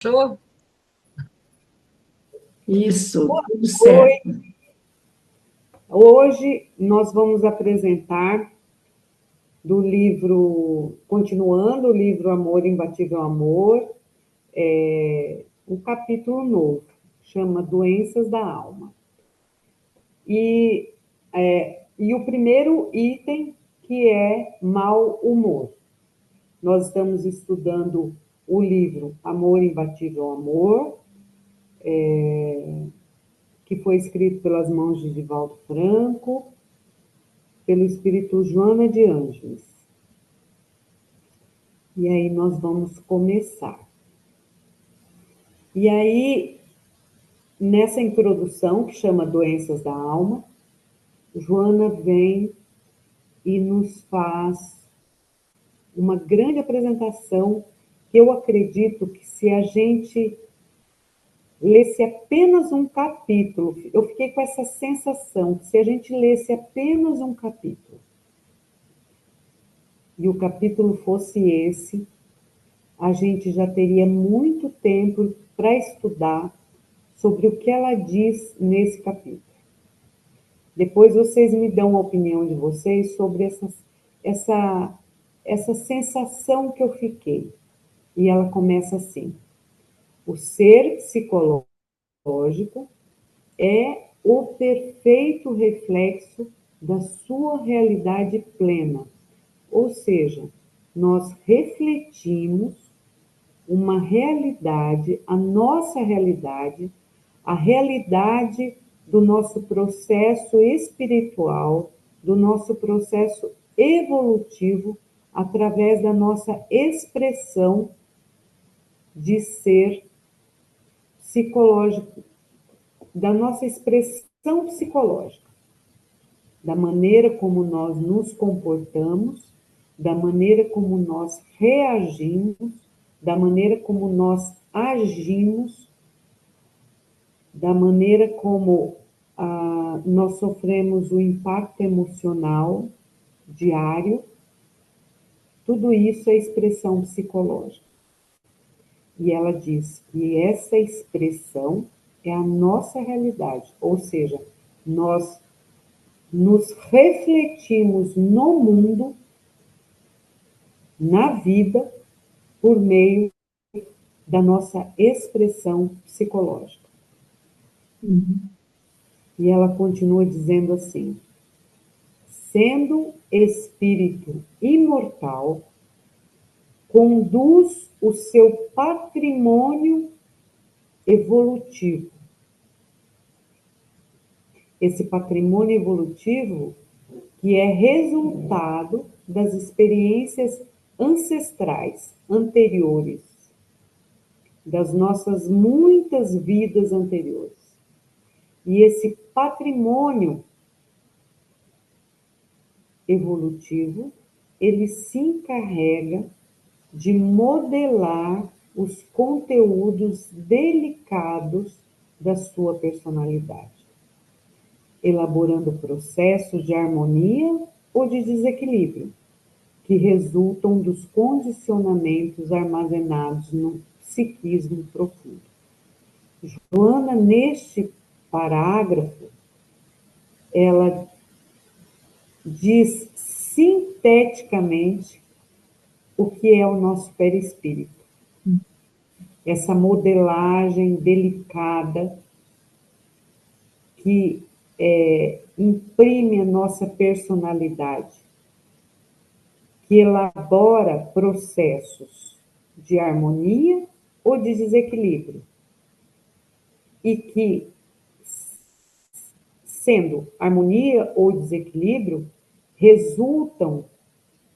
Show? Isso, Boa tudo certo. noite. Hoje nós vamos apresentar do livro, continuando o livro Amor, Imbatível Amor, um capítulo novo, chama Doenças da Alma. E o primeiro item, que é mau humor. Nós estamos estudando o livro Amor, Imbatível Amor, que foi escrito pelas mãos de Divaldo Franco, pelo espírito Joana de Ângeles. E aí nós vamos começar. E aí, nessa introdução, que chama Doenças da Alma, Joana vem e nos faz uma grande apresentação que eu acredito que se a gente lesse apenas um capítulo, eu fiquei com essa sensação que se a gente lesse apenas um capítulo, e o capítulo fosse esse, a gente já teria muito tempo para estudar sobre o que ela diz nesse capítulo. Depois vocês me dão a opinião de vocês sobre essa sensação que eu fiquei. E ela começa assim: o ser psicológico é o perfeito reflexo da sua realidade plena. Ou seja, nós refletimos uma realidade, a nossa realidade, a realidade do nosso processo espiritual, do nosso processo evolutivo, através da nossa expressão de ser psicológico, da nossa expressão psicológica, da maneira como nós nos comportamos, da maneira como nós reagimos, da maneira como nós agimos, da maneira como nós sofremos o impacto emocional diário, tudo isso é expressão psicológica. E ela diz que essa expressão é a nossa realidade, ou seja, nós nos refletimos no mundo, na vida, por meio da nossa expressão psicológica. E ela continua dizendo assim: sendo espírito imortal, conduz o seu patrimônio evolutivo. Esse patrimônio evolutivo que é resultado das experiências ancestrais anteriores, das nossas muitas vidas anteriores. E esse patrimônio evolutivo, ele se encarrega de modelar os conteúdos delicados da sua personalidade, elaborando processos de harmonia ou de desequilíbrio, que resultam dos condicionamentos armazenados no psiquismo profundo. Joana, neste parágrafo, ela diz sinteticamente o que é o nosso perispírito. Essa modelagem delicada que imprime a nossa personalidade, que elabora processos de harmonia ou de desequilíbrio, e que, sendo harmonia ou desequilíbrio, resultam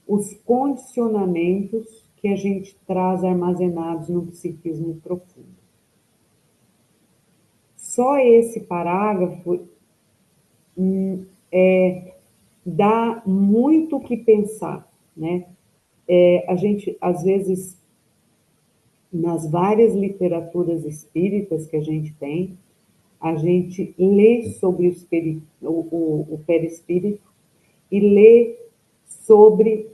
os condicionamentos que a gente traz armazenados no psiquismo profundo. Só esse parágrafo dá muito o que pensar, né? A gente, às vezes, nas várias literaturas espíritas que a gente tem, a gente lê sobre o perispírito e lê sobre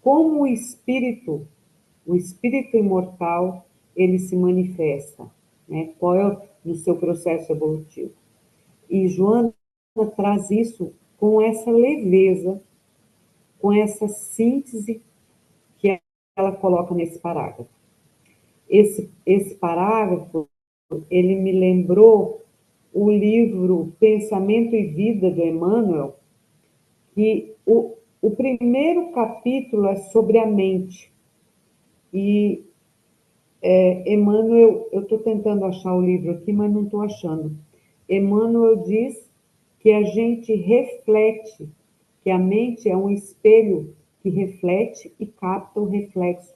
como o espírito imortal, ele se manifesta, né? Qual é no seu processo evolutivo. E Joana traz isso com essa leveza, com essa síntese que ela coloca nesse parágrafo. Esse parágrafo, ele me lembrou o livro Pensamento e Vida, do Emmanuel, que o primeiro capítulo é sobre a mente. E Emmanuel, eu estou tentando achar o livro aqui, mas não estou achando. Emmanuel diz que a gente reflete, que a mente é um espelho que reflete e capta o reflexo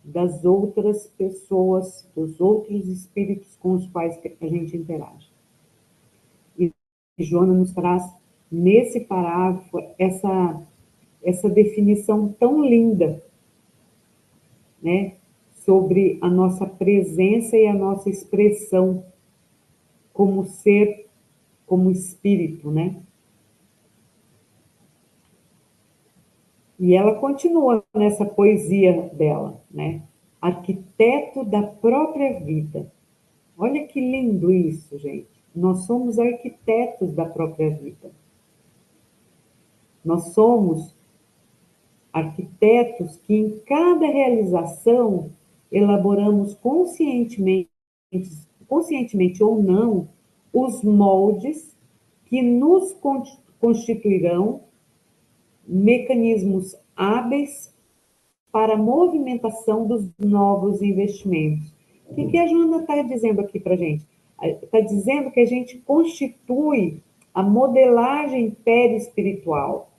das outras pessoas, dos outros espíritos com os quais a gente interage. E Joana nos traz, nesse parágrafo, essa definição tão linda, né, sobre a nossa presença e a nossa expressão como ser, como espírito, né? E ela continua nessa poesia dela, né? Arquiteto da própria vida. Olha que lindo isso, gente. Nós somos arquitetos da própria vida. Nós somos arquitetos que em cada realização elaboramos conscientemente ou não, os moldes que nos constituirão mecanismos hábeis para a movimentação dos novos investimentos. O que a Joana está dizendo aqui para a gente? Está dizendo que a gente constitui a modelagem perispiritual,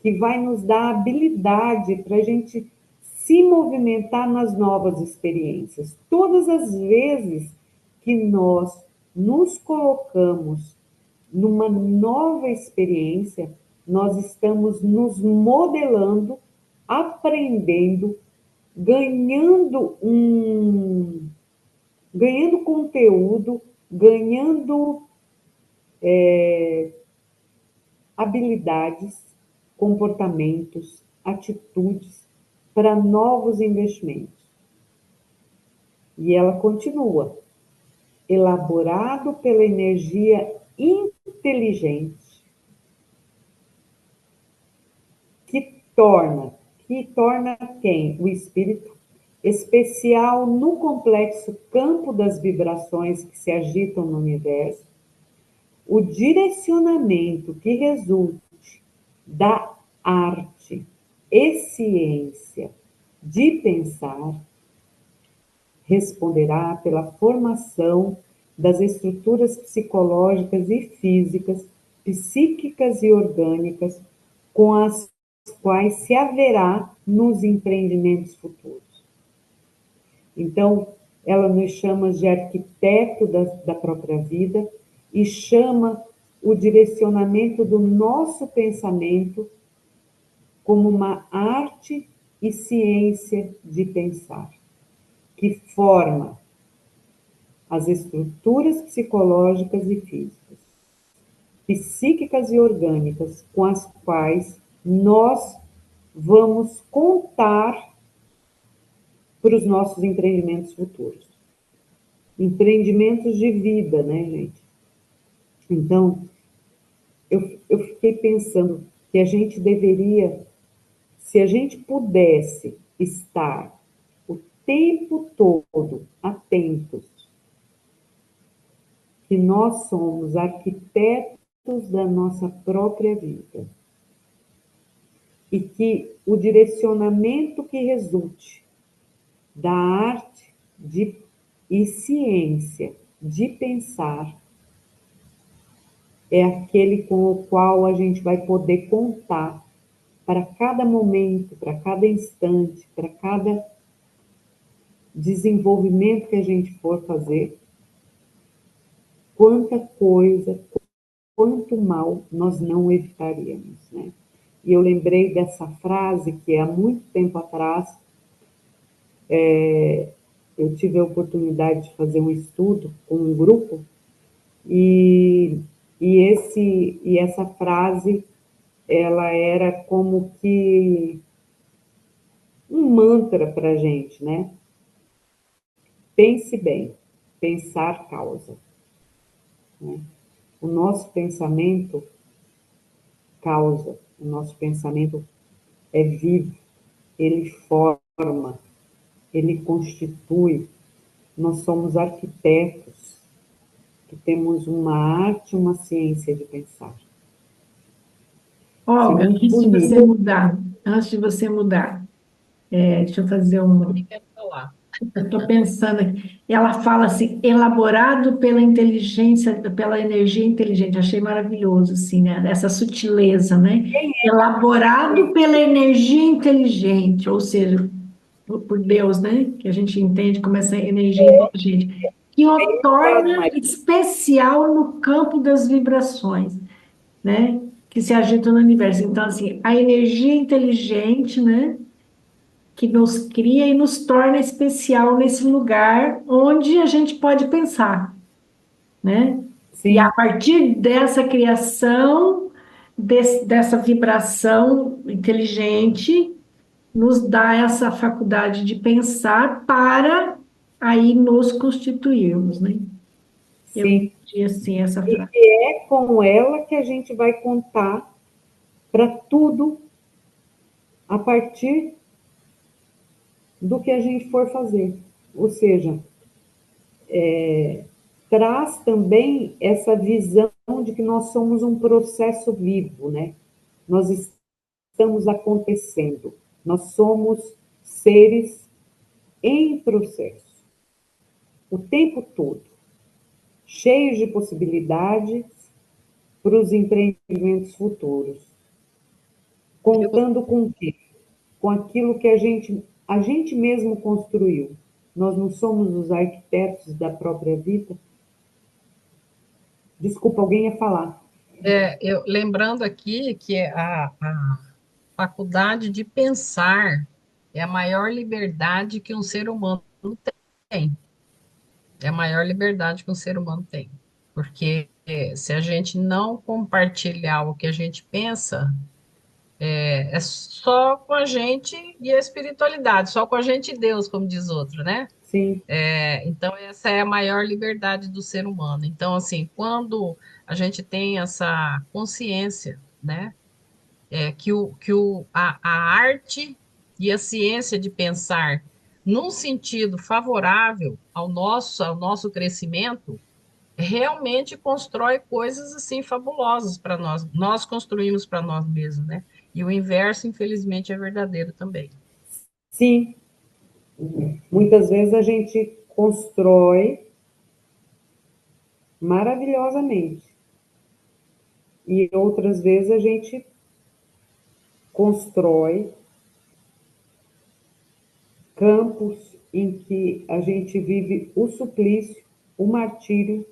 que vai nos dar habilidade para a gente se movimentar nas novas experiências. Todas as vezes que nós nos colocamos numa nova experiência, nós estamos nos modelando, aprendendo, ganhando conteúdo, ganhando habilidades, comportamentos, atitudes para novos investimentos. E ela continua, elaborado pela energia inteligente, que torna quem? O espírito especial no complexo campo das vibrações que se agitam no universo, o direcionamento que resulte da arte e ciência de pensar responderá pela formação das estruturas psicológicas e físicas, psíquicas e orgânicas, com as quais se haverá nos empreendimentos futuros. Então, ela nos chama de arquiteto da própria vida e chama o direcionamento do nosso pensamento como uma arte e ciência de pensar, que forma as estruturas psicológicas e físicas, psíquicas e orgânicas, com as quais nós vamos contar para os nossos empreendimentos futuros. Empreendimentos de vida, né, gente? Então, eu fiquei pensando que a gente deveria, se a gente pudesse estar o tempo todo atentos, que nós somos arquitetos da nossa própria vida e que o direcionamento que resulte da arte e ciência de pensar é aquele com o qual a gente vai poder contar para cada momento, para cada instante, para cada desenvolvimento que a gente for fazer, quanta coisa, quanto mal nós não evitaríamos, né? E eu lembrei dessa frase que há muito tempo atrás eu tive a oportunidade de fazer um estudo com um grupo e essa frase ela era como que um mantra para a gente, né? pense bem, pensar causa. O nosso pensamento causa, o nosso pensamento é vivo, ele forma, ele constitui. Nós somos arquitetos, que temos uma arte, uma ciência de pensar. Isso é Olga, muito bonito. antes de você mudar, deixa eu fazer uma. Nem quero falar. Eu estou pensando aqui. Ela fala assim, elaborado pela inteligência, pela energia inteligente. Achei maravilhoso, assim, né? Essa sutileza, né? Elaborado pela energia inteligente, ou seja, por Deus, né? Que a gente entende como essa energia inteligente, que o Claro, torna mas especial no campo das vibrações, né? Que se agitam no universo. Então, assim, a energia inteligente, né? Que nos cria e nos torna especial nesse lugar onde a gente pode pensar, né? E a sim, partir dessa criação, dessa vibração inteligente, nos dá essa faculdade de pensar para aí nos constituirmos, né? Eu sim. entendi assim essa E frase. é com ela que a gente vai contar para tudo a partir do que a gente for fazer. Ou seja, traz também essa visão de que nós somos um processo vivo, né? Nós estamos acontecendo. Nós somos seres em processo, o tempo todo, cheios de possibilidades para os empreendimentos futuros. Eu, Contando com o quê? Com aquilo que a gente mesmo construiu. Nós não somos os arquitetos da própria vida. Desculpa, alguém ia falar. lembrando aqui que a faculdade de pensar é a maior liberdade que um ser humano tem. É a maior liberdade que um ser humano tem. Porque se a gente não compartilhar o que a gente pensa, é só com a gente e a espiritualidade, só com a gente e Deus, como diz outro, né? Sim, Então, essa é a maior liberdade do ser humano. Então, assim, quando a gente tem essa consciência, né, a arte e a ciência de pensar num sentido favorável ao nosso crescimento, realmente constrói coisas assim fabulosas para nós. Nós construímos para nós mesmos, né? E o inverso, infelizmente, é verdadeiro também. sim. Muitas vezes a gente constrói maravilhosamente. E outras vezes a gente constrói campos em que a gente vive o suplício, o martírio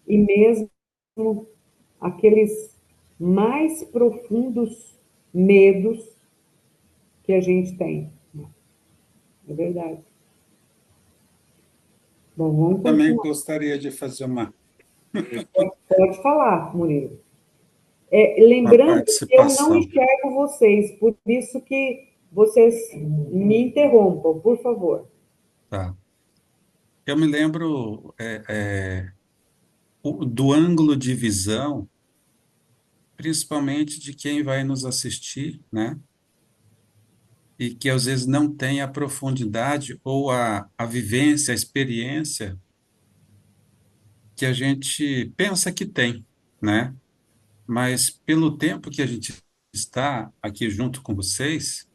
e mesmo aqueles mais profundos medos que a gente tem. É verdade. Bom, vamos Também continuar. gostaria de fazer Pode falar, Murilo. uma Lembrando que eu não participação. enxergo vocês, por isso que vocês me interrompam, por favor. Tá? Eu me lembro do ângulo de visão, principalmente de quem vai nos assistir, né? E que às vezes não tem a profundidade ou a vivência, a experiência que a gente pensa que tem, né? Mas pelo tempo que a gente está aqui junto com vocês,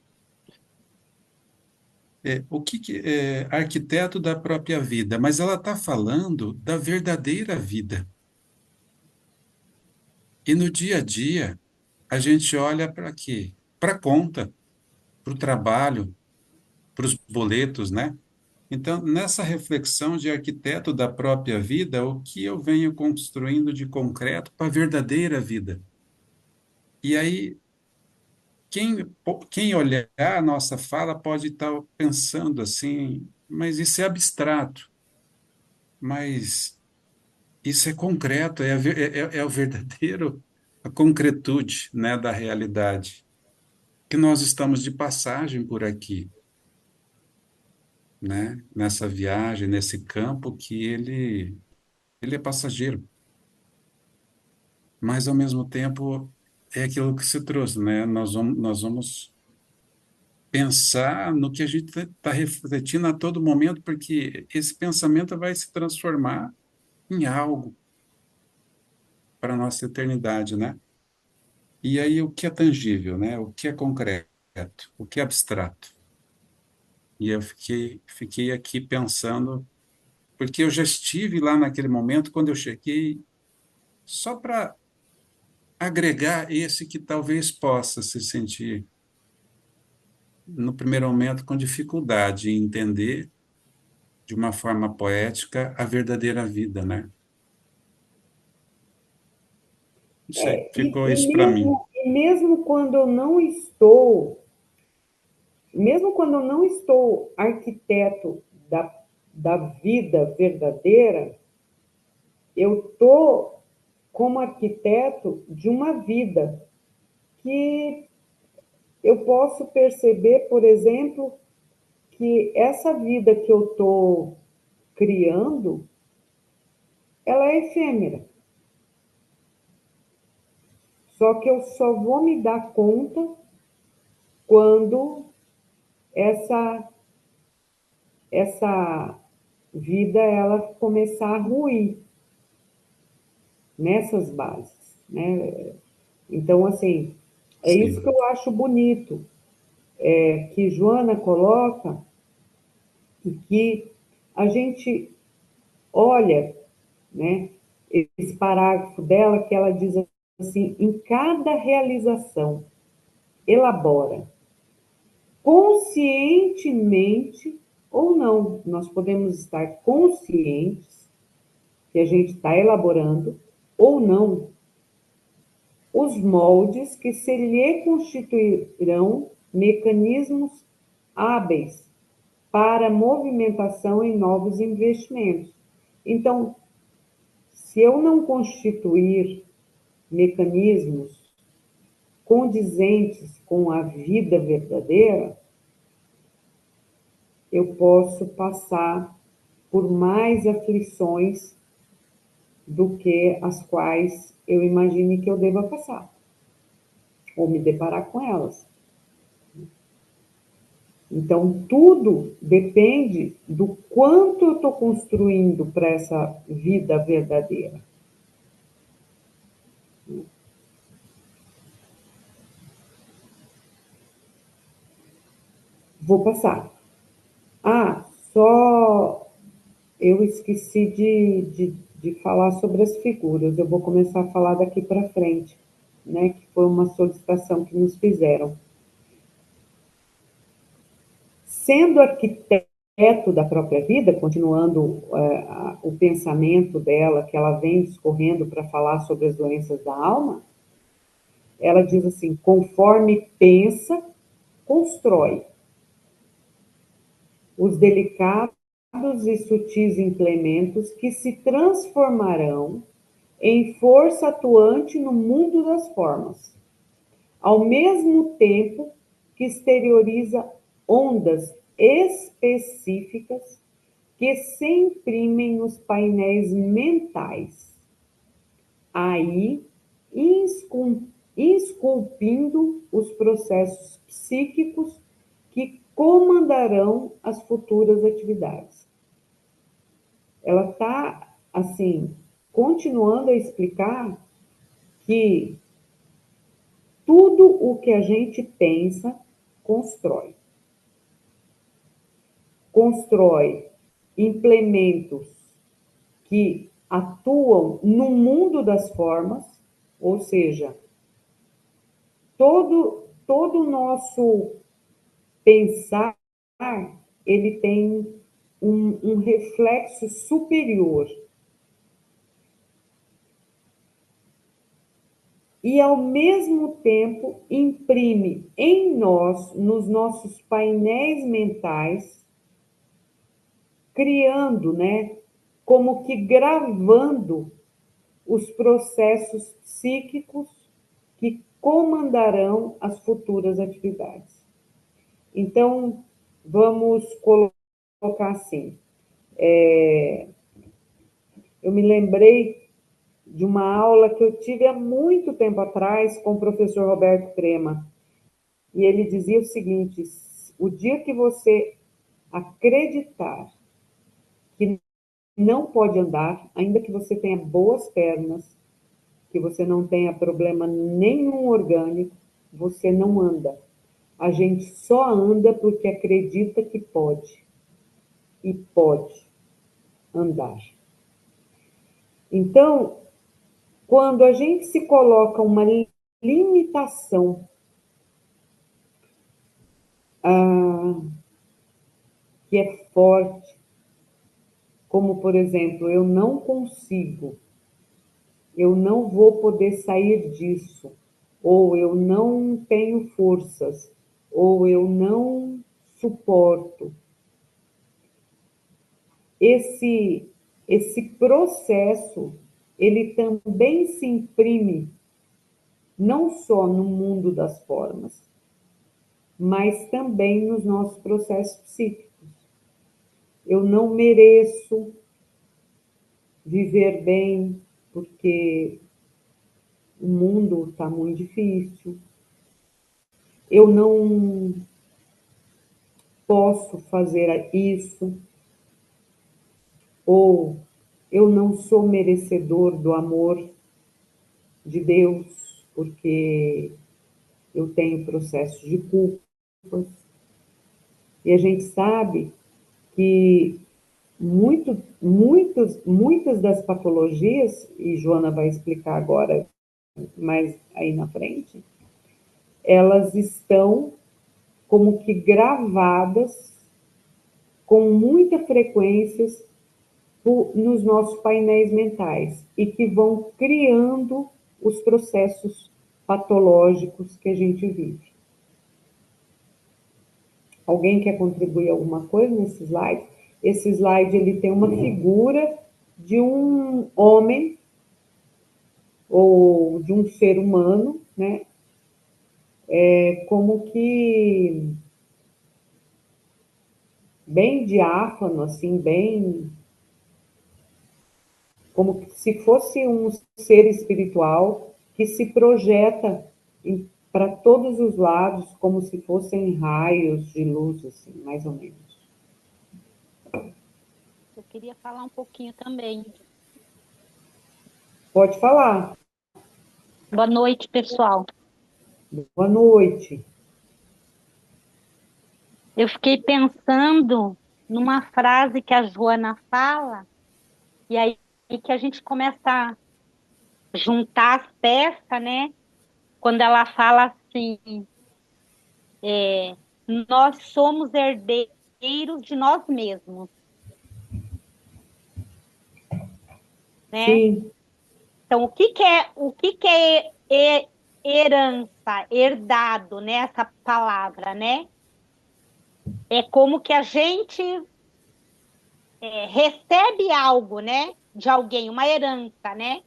arquiteto da própria vida, mas ela está falando da verdadeira vida. E no dia a dia, a gente olha para quê? Para a conta, para o trabalho, para os boletos, né? Então, nessa reflexão de arquiteto da própria vida, o que eu venho construindo de concreto para a verdadeira vida? E aí, quem olhar a nossa fala pode estar pensando assim, mas isso é abstrato, mas isso é concreto, é o verdadeiro, a concretude, né, da realidade. Que nós estamos de passagem por aqui. né? Nessa viagem, nesse campo que ele é passageiro, mas ao mesmo tempo é aquilo que se trouxe, né? Nós vamos pensar no que a gente está refletindo a todo momento, porque esse pensamento vai se transformar em algo para a nossa eternidade, né? E aí o que é tangível, né? O que é concreto, o que é abstrato. E eu fiquei aqui pensando, porque eu já estive lá naquele momento, quando eu cheguei, só para agregar esse que talvez possa se sentir, no primeiro momento, com dificuldade em entender, de uma forma poética, a verdadeira vida, né? Não sei, E, ficou e isso para mim. mesmo, e mesmo quando eu não estou, mesmo quando eu não estou arquiteto da vida verdadeira, eu estou como arquiteto de uma vida que eu posso perceber, por exemplo, que essa vida que eu estou criando, ela é efêmera. Só que eu só vou me dar conta quando essa essa vida ela começar a ruir nessas bases, né? Então, assim, é isso que Sim, eu acho bonito, que Joana coloca e que a gente olha, né, esse parágrafo dela que ela diz assim, em cada realização, elabora conscientemente ou não, nós podemos estar conscientes que a gente está elaborando ou não os moldes que se lhe constituirão mecanismos hábeis para movimentação em novos investimentos. Então, se eu não constituir mecanismos condizentes com a vida verdadeira, eu posso passar por mais aflições do que as quais eu imagine que eu deva passar, ou me deparar com elas. Então, tudo depende do quanto eu estou construindo para essa vida verdadeira. Vou passar. Ah, só eu esqueci de falar sobre as figuras. Eu vou começar a falar daqui para frente, né? Que foi uma solicitação que nos fizeram. Sendo arquiteto da própria vida, continuando o pensamento dela, que ela vem discorrendo para falar sobre as doenças da alma, ela diz assim: conforme pensa, constrói. Os delicados e sutis implementos que se transformarão em força atuante no mundo das formas, ao mesmo tempo que exterioriza ondas específicas que se imprimem nos painéis mentais, aí esculpindo os processos psíquicos que comandarão as futuras atividades. Ela está, assim, continuando a explicar que tudo o que a gente pensa, constrói. Constrói implementos que atuam no mundo das formas, ou seja, todo o nosso pensar, ele tem um reflexo superior. E, ao mesmo tempo, imprime em nós, nos nossos painéis mentais, criando, né, como que gravando os processos psíquicos que comandarão as futuras atividades. Então, vamos colocar colocar assim. Eu me lembrei de uma aula que eu tive há muito tempo atrás com o professor Roberto Crema. E ele dizia o seguinte: o dia que você acreditar que não pode andar, ainda que você tenha boas pernas, que você não tenha problema nenhum orgânico, você não anda. A gente só anda porque acredita que pode. E pode andar. Então, quando a gente se coloca uma limitação que é forte, como, por exemplo, eu não consigo, eu não vou poder sair disso, ou eu não tenho forças, ou eu não suporto. Esse processo, ele também se imprime não só no mundo das formas, mas também nos nossos processos psíquicos. Eu não mereço viver bem, porque o mundo está muito difícil. Eu não posso fazer isso, ou eu não sou merecedor do amor de Deus, porque eu tenho processos de culpas. E a gente sabe que muitas das patologias, e Joana vai explicar agora mais aí na frente, elas estão como que gravadas com muita frequência nos nossos painéis mentais e que vão criando os processos patológicos que a gente vive. Alguém quer contribuir alguma coisa nesse slide? Esse slide ele tem uma figura de um homem ou de um ser humano, né? Como que bem diáfano, assim, bem como se fosse um ser espiritual que se projeta para todos os lados, como se fossem raios de luz, assim, mais ou menos. Eu queria falar um pouquinho também. Pode falar. Boa noite, pessoal. Boa noite. Eu fiquei pensando numa frase que a Joana fala, e aí que a gente começa a juntar as peças, né? Quando ela fala assim, nós somos herdeiros de nós mesmos, né? Sim. Então, o que é herança, herdado, né? Essa palavra, né? É como que a gente recebe algo, né? De alguém, uma herança, né?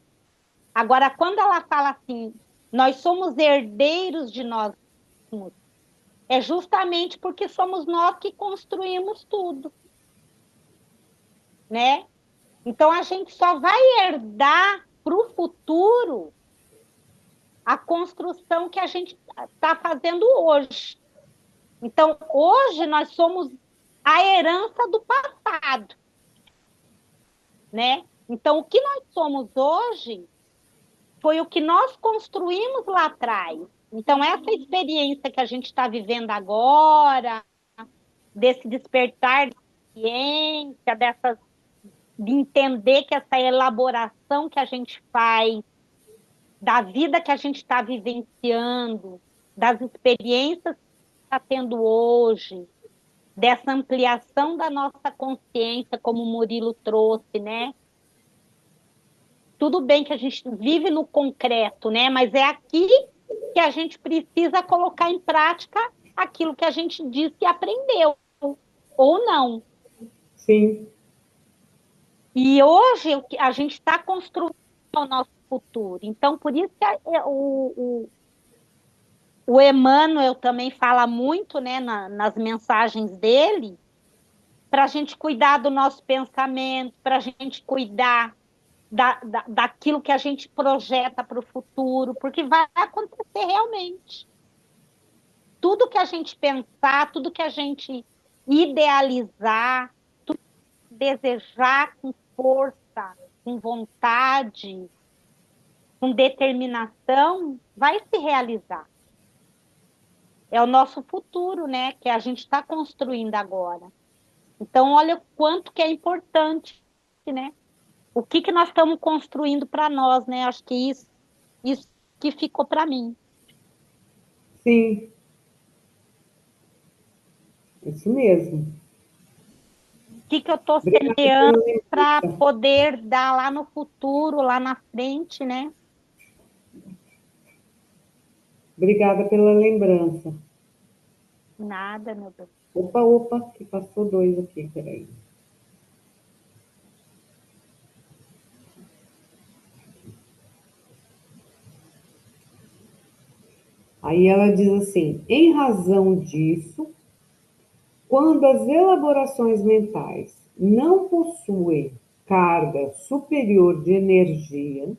Agora, quando ela fala assim, nós somos herdeiros de nós mesmos, é justamente porque somos nós que construímos tudo, né? Então, a gente só vai herdar para o futuro a construção que a gente está fazendo hoje. Então, hoje nós somos a herança do passado, né? Então, o que nós somos hoje foi o que nós construímos lá atrás. Então, essa experiência que a gente está vivendo agora, desse despertar de ciência, de entender que essa elaboração que a gente faz, da vida que a gente está vivenciando, das experiências que está tendo hoje, dessa ampliação da nossa consciência, como o Murilo trouxe, né? Tudo bem que a gente vive no concreto, né? Mas é aqui que a gente precisa colocar em prática aquilo que a gente disse e aprendeu, ou não. Sim. E hoje a gente está construindo o nosso futuro. Então, por isso que o Emmanuel também fala muito, né, nas mensagens dele, para a gente cuidar do nosso pensamento, para a gente cuidar daquilo que a gente projeta para o futuro, porque vai acontecer realmente. Tudo que a gente pensar, tudo que a gente idealizar, desejar com força, com vontade, com determinação, vai se realizar. É o nosso futuro, né? Que a gente está construindo agora. Então, olha o quanto que é importante, né? O que que nós estamos construindo para nós, né? Acho que isso que ficou para mim. Sim, isso mesmo. O que que eu estou Obrigada semeando pela para lembrança. poder dar lá no futuro, lá na frente, né? Obrigada pela lembrança. Nada, meu Deus. Opa, opa, que passou dois aqui, peraí. Aí ela diz assim: em razão disso, quando as elaborações mentais não possuem carga superior de energia,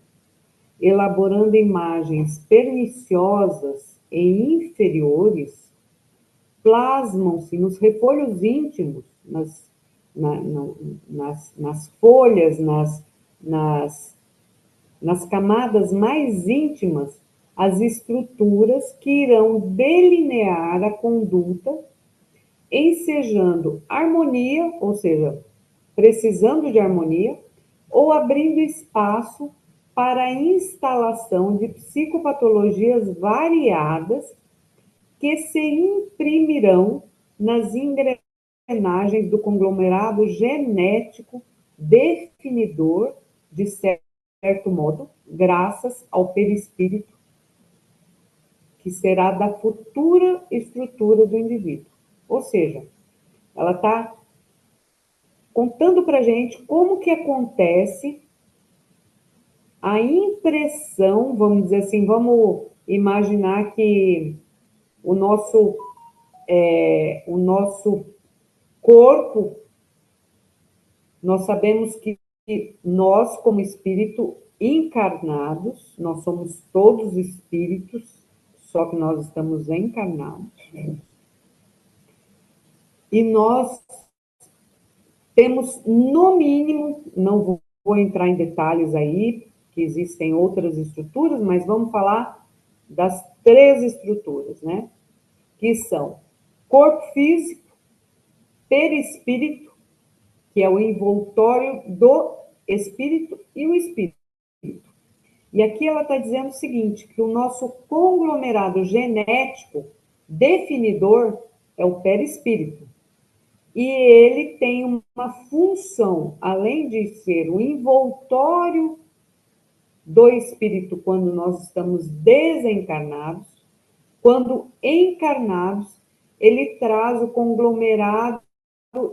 elaborando imagens perniciosas e inferiores, plasmam-se nos refolhos íntimos, nas folhas, nas, nas camadas mais íntimas, as estruturas que irão delinear a conduta, ensejando harmonia, ou seja, precisando de harmonia, ou abrindo espaço para a instalação de psicopatologias variadas que se imprimirão nas engrenagens do conglomerado genético definidor, de certo modo, graças ao perispírito, que será da futura estrutura do indivíduo. Ou seja, ela está contando para a gente como que acontece a impressão, vamos dizer assim, vamos imaginar que o nosso corpo, nós sabemos que nós, como espírito encarnados, nós somos todos espíritos, só que nós estamos encarnados. E nós temos, no mínimo, não vou entrar em detalhes aí, que existem outras estruturas, mas vamos falar das três estruturas, né? Que são corpo físico, perispírito, que é o envoltório do espírito, e o espírito. E aqui ela está dizendo o seguinte, que o nosso conglomerado genético definidor é o perispírito. E ele tem uma função, além de ser o envoltório do espírito quando nós estamos desencarnados, quando encarnados, ele traz o conglomerado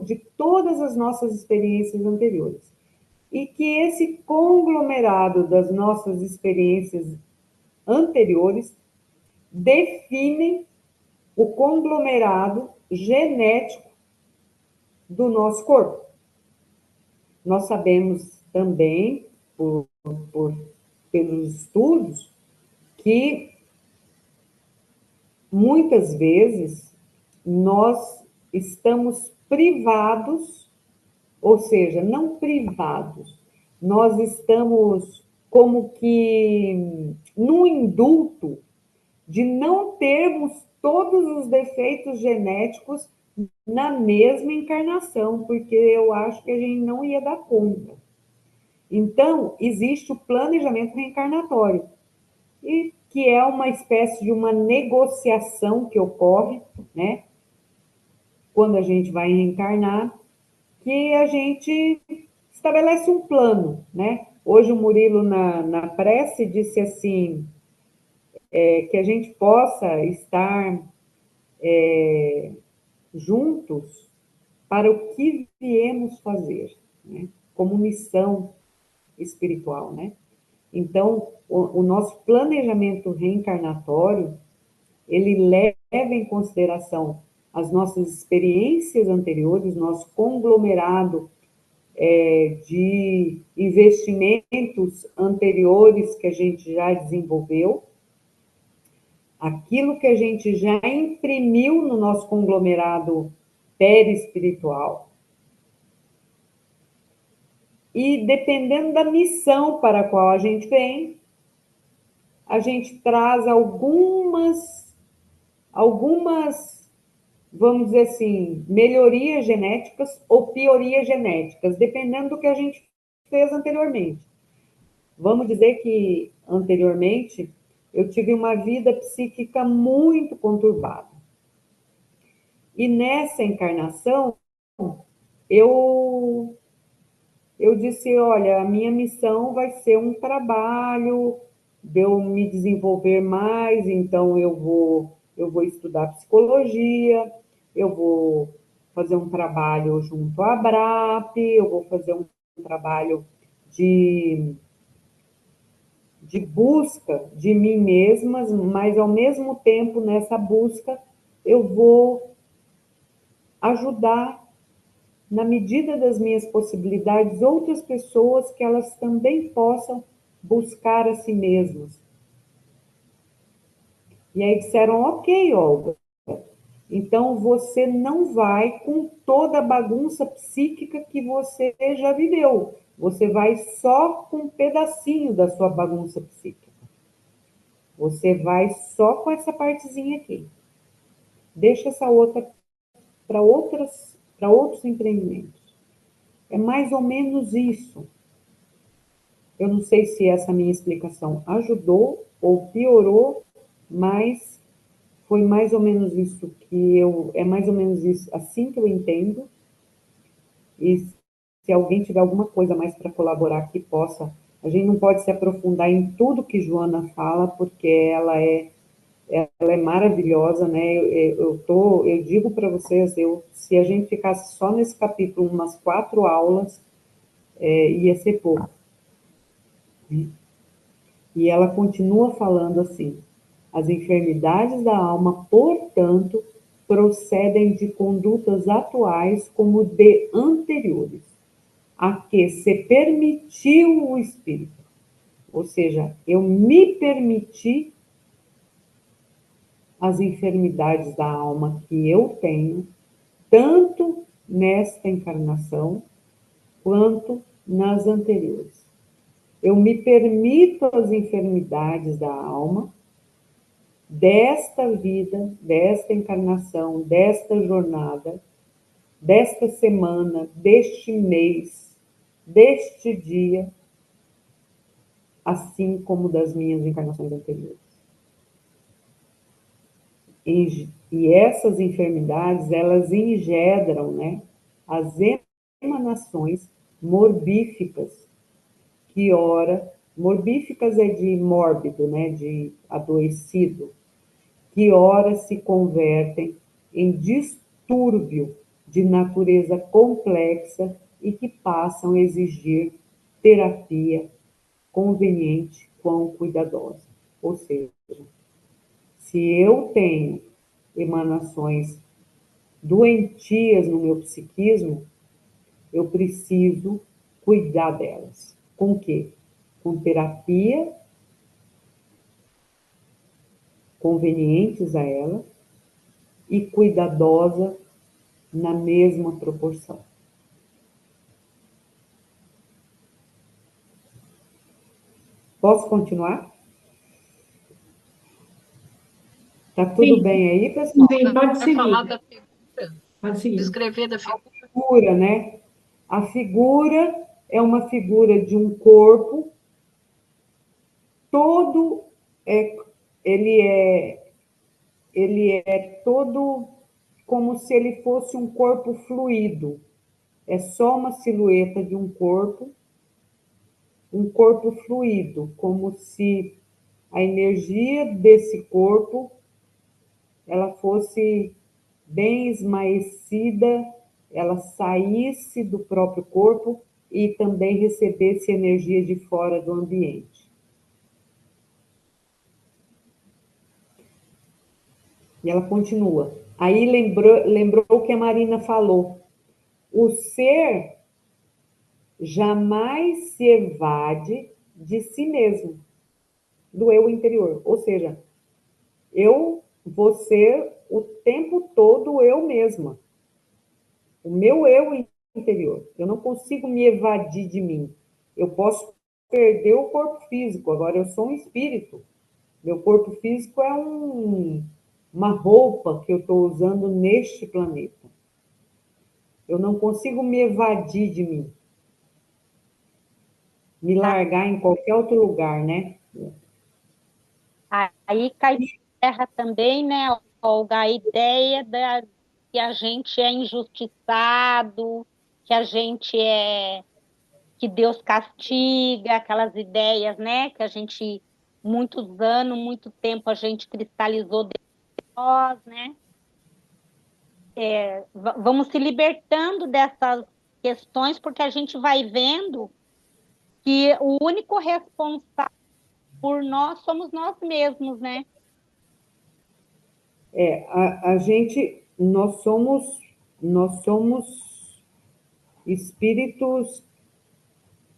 de todas as nossas experiências anteriores. E que esse conglomerado das nossas experiências anteriores definem o conglomerado genético do nosso corpo. Nós sabemos também, pelos estudos, que muitas vezes nós estamos privados, ou seja, não privados, nós estamos como que num indulto de não termos todos os defeitos genéticos na mesma encarnação, porque eu acho que a gente não ia dar conta. Então, existe o planejamento reencarnatório, e que é uma espécie de uma negociação que ocorre, né? Quando a gente vai reencarnar, que a gente estabelece um plano, né? Hoje o Murilo, na prece, disse assim, que a gente possa estar juntos para o que viemos fazer, né? Como missão espiritual, né? Então, o nosso planejamento reencarnatório, ele leva em consideração as nossas experiências anteriores, nosso conglomerado de investimentos anteriores que a gente já desenvolveu, aquilo que a gente já imprimiu no nosso conglomerado perispiritual. E dependendo da missão para a qual a gente vem, a gente traz algumas, vamos dizer assim, melhorias genéticas ou piorias genéticas, dependendo do que a gente fez anteriormente. Vamos dizer que, anteriormente, eu tive uma vida psíquica muito conturbada. E nessa encarnação, eu disse, olha, a minha missão vai ser um trabalho de eu me desenvolver mais, então eu vou estudar psicologia, eu vou fazer um trabalho junto à ABRAP, eu vou fazer um trabalho de busca de mim mesma, mas ao mesmo tempo nessa busca eu vou ajudar, na medida das minhas possibilidades, outras pessoas que elas também possam buscar a si mesmas. E aí disseram, ok, Olga, então você não vai com toda a bagunça psíquica que você já viveu. Você vai só com um pedacinho da sua bagunça psíquica. Você vai só com essa partezinha aqui. Deixa essa outra para outros empreendimentos. É mais ou menos isso. Eu não sei se essa minha explicação ajudou ou piorou, mas foi mais ou menos isso é mais ou menos isso, assim que eu entendo. E se alguém tiver alguma coisa mais para colaborar que possa, a gente não pode se aprofundar em tudo que Joana fala, porque ela é maravilhosa, né? Eu digo para vocês, se a gente ficasse só nesse capítulo umas 4 aulas, ia ser pouco. E ela continua falando assim: as enfermidades da alma, portanto, procedem de condutas atuais como de anteriores, a que se permitiu o espírito. Ou seja, eu me permiti as enfermidades da alma que eu tenho, tanto nesta encarnação, quanto nas anteriores. Eu me permito as enfermidades da alma, desta vida, desta encarnação, desta jornada, desta semana, deste mês, deste dia, assim como das minhas encarnações anteriores. E essas enfermidades, elas engendram, né, as emanações morbíficas, que ora, morbíficas é de mórbido, né, de adoecido, que ora se convertem em distúrbio de natureza complexa e que passam a exigir terapia conveniente com cuidadosa. Ou seja, se eu tenho emanações doentias no meu psiquismo, eu preciso cuidar delas. Com o quê? Com terapia convenientes a ela e cuidadosa na mesma proporção. Posso continuar? Tá tudo Sim, bem aí, pessoal? sim, pode Vai falar seguir. da figura, Pode seguir. descrever da figura. Figura, né? A figura é uma figura de um corpo todo, ele é todo como se ele fosse um corpo fluido. É só uma silhueta de um corpo fluido, como se a energia desse corpo ela fosse bem esmaecida, ela saísse do próprio corpo e também recebesse energia de fora do ambiente. E ela continua. Aí lembrou o que a Marina falou. O ser jamais se evade de si mesmo, do eu interior. Ou seja, eu vou ser o tempo todo eu mesma, o meu eu interior. Eu não consigo me evadir de mim. Eu posso perder o corpo físico, agora eu sou um espírito. Meu corpo físico é uma roupa que eu estou usando neste planeta. Eu não consigo me evadir de mim, me largar em qualquer outro lugar, né? Aí cai por terra também, né, Olga, a ideia que a gente é injustiçado, que a gente é, que Deus castiga, aquelas ideias, né, que a gente, muitos anos, muito tempo a gente cristalizou dentro de nós, né? Vamos se libertando dessas questões, porque a gente vai vendo que o único responsável por nós somos nós mesmos, né? A gente, nós somos espíritos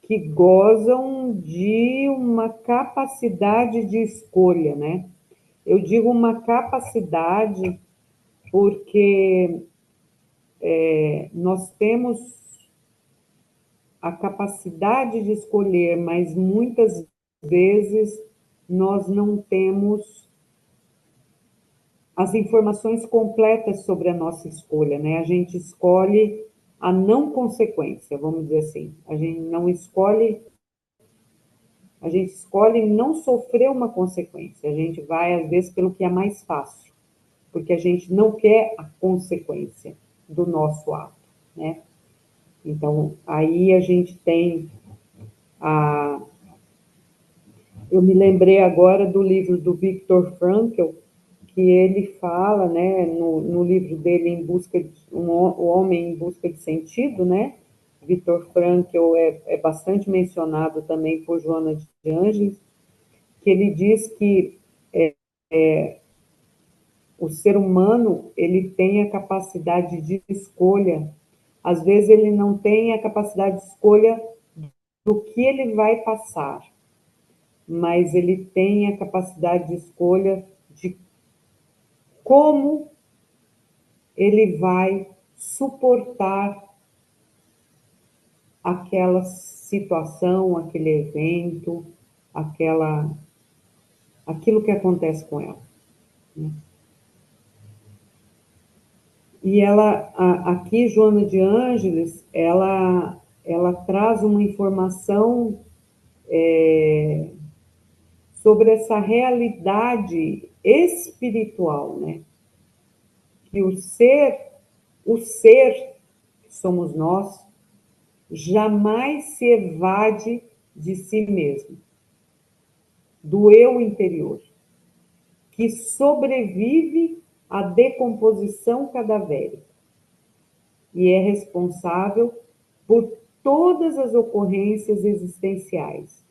que gozam de uma capacidade de escolha, né? Eu digo uma capacidade porque nós temos a capacidade de escolher, mas muitas vezes nós não temos as informações completas sobre a nossa escolha, né? A gente escolhe a não consequência, vamos dizer assim. A gente escolhe não sofrer uma consequência. A gente vai, às vezes, pelo que é mais fácil, porque a gente não quer a consequência do nosso ato, né? Então, aí a gente tem a... Eu me lembrei agora do livro do Viktor Frankl, que ele fala, né, no livro dele, O Homem em Busca de Sentido, né? Viktor Frankl é bastante mencionado também por Joana de Ângeles, que ele diz que o ser humano ele tem a capacidade de escolha. Às vezes ele não tem a capacidade de escolha do que ele vai passar, mas ele tem a capacidade de escolha de como ele vai suportar aquela situação, aquele evento, aquilo que acontece com ela, né? E aqui, Joana de Ângeles, ela traz uma informação sobre essa realidade espiritual, né? Que o ser que somos nós, jamais se evade de si mesmo, do eu interior, que sobrevive à decomposição cadavérica e é responsável por todas as ocorrências existenciais,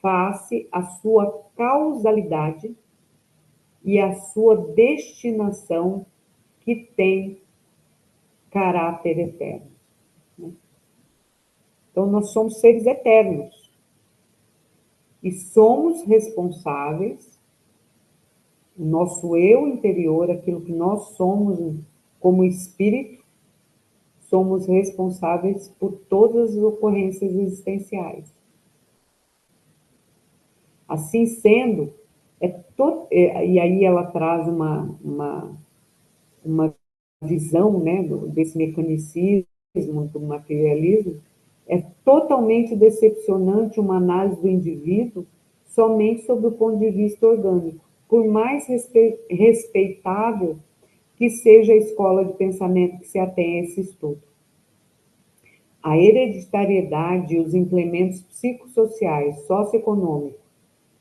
face à sua causalidade e à sua destinação que tem caráter eterno. Então, nós somos seres eternos e somos responsáveis, o nosso eu interior, aquilo que nós somos como espírito, somos responsáveis por todas as ocorrências existenciais. Assim sendo, e aí ela traz uma visão, né, desse mecanicismo, do materialismo, é totalmente decepcionante uma análise do indivíduo somente sob o ponto de vista orgânico, por mais respeitável que seja a escola de pensamento que se atém a esse estudo. A hereditariedade e os implementos psicossociais, socioeconômicos,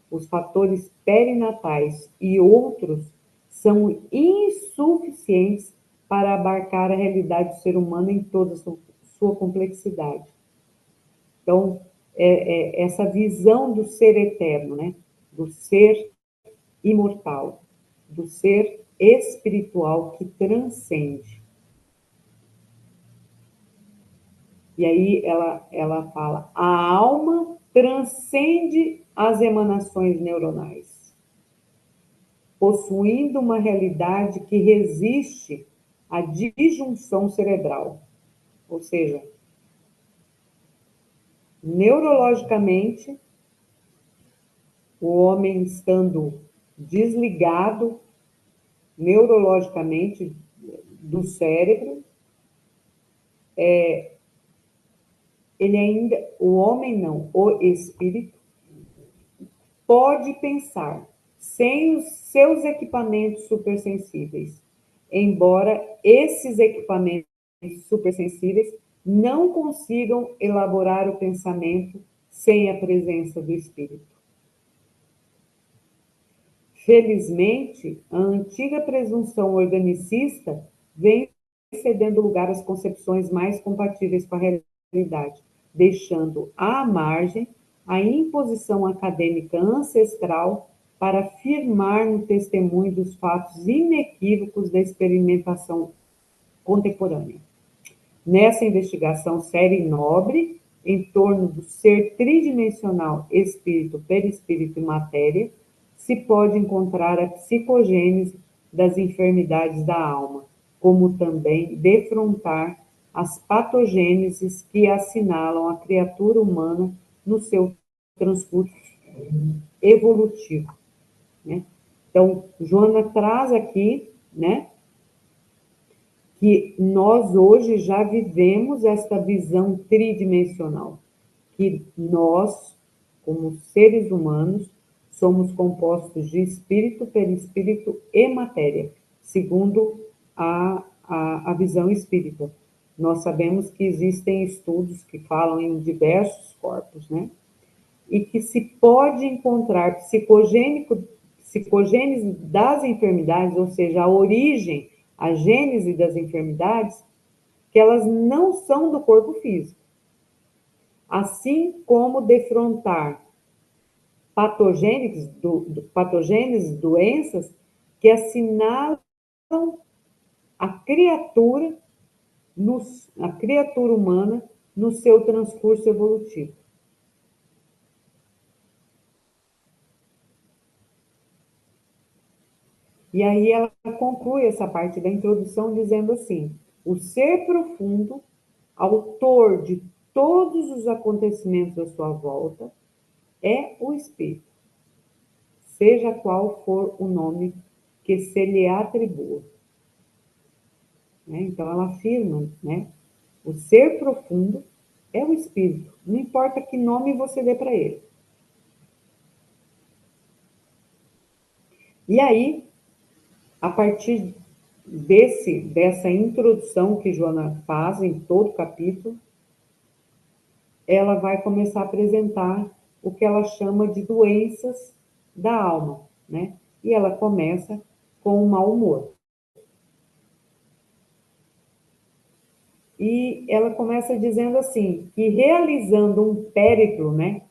os fatores perinatais e outros são insuficientes para abarcar a realidade do ser humano em toda a sua complexidade. Então, essa visão do ser eterno, né? Do ser imortal, do ser espiritual que transcende. E aí ela fala, a alma transcende as emanações neuronais, possuindo uma realidade que resiste à disjunção cerebral. Ou seja, neurologicamente, o homem estando desligado neurologicamente do cérebro, ele ainda, o homem não, o espírito, pode pensar sem os seus equipamentos supersensíveis, embora esses equipamentos supersensíveis não consigam elaborar o pensamento sem a presença do espírito. Felizmente, a antiga presunção organicista vem cedendo lugar às concepções mais compatíveis com a realidade, deixando à margem a imposição acadêmica ancestral para firmar no testemunho dos fatos inequívocos da experimentação contemporânea. Nessa investigação séria e nobre, em torno do ser tridimensional espírito, perispírito e matéria, se pode encontrar a psicogênese das enfermidades da alma, como também defrontar as patogêneses que assinalam a criatura humana no seu transcurso evolutivo. Né? Então, Joana traz aqui, né, que nós hoje já vivemos esta visão tridimensional, que nós, como seres humanos, somos compostos de espírito, perispírito e matéria, segundo a visão espírita. Nós sabemos que existem estudos que falam em diversos corpos, né? E que se pode encontrar psicogênese das enfermidades, ou seja, a origem, a gênese das enfermidades, que elas não são do corpo físico. Assim como defrontar patogêneses, doenças que assinalam a criatura humana no seu transcurso evolutivo. E aí ela conclui essa parte da introdução dizendo assim: o ser profundo, autor de todos os acontecimentos à sua volta, é o espírito, seja qual for o nome que se lhe atribua. Né? Então ela afirma, né? O ser profundo é o espírito, não importa que nome você dê para ele. E aí, a partir dessa introdução que Joana faz em todo o capítulo, ela vai começar a apresentar o que ela chama de doenças da alma, né? E ela começa com o mau humor. E ela começa dizendo assim, que realizando um périplo, né?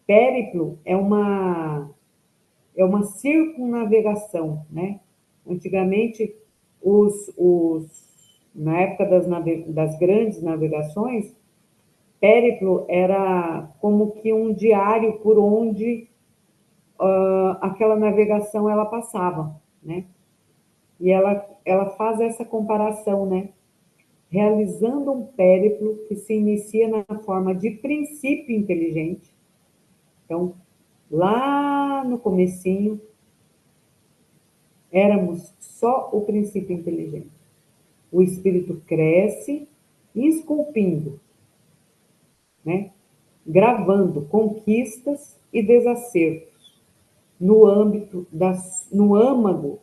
Périplo é uma circunnavegação, né? Antigamente, na época das grandes navegações, périplo era como que um diário por onde aquela navegação ela passava, né? E ela faz essa comparação, né? Realizando um périplo que se inicia na forma de princípio inteligente. Então, lá no comecinho, éramos só o princípio inteligente. O espírito cresce, esculpindo, né? Gravando conquistas e desacertos no âmago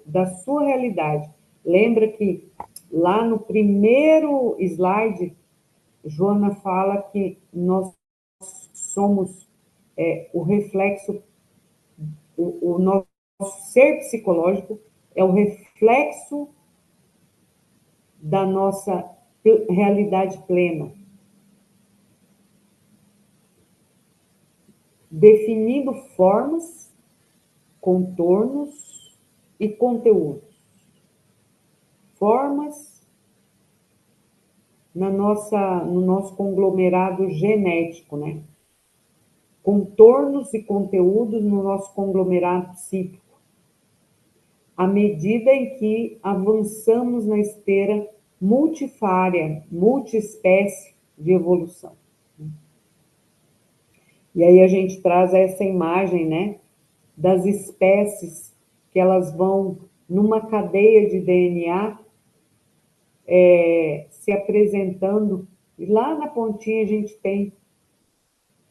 da sua realidade. Lembra que lá no primeiro slide, Joana fala que nós somos o reflexo, o nosso ser psicológico é o reflexo da nossa realidade plena, definindo formas, contornos e conteúdos. formas no nosso conglomerado genético, né? Contornos e conteúdos no nosso conglomerado psíquico, à medida em que avançamos na esteira multifária, multiespécie de evolução. E aí a gente traz essa imagem, né, das espécies que elas vão numa cadeia de DNA se apresentando, e lá na pontinha a gente tem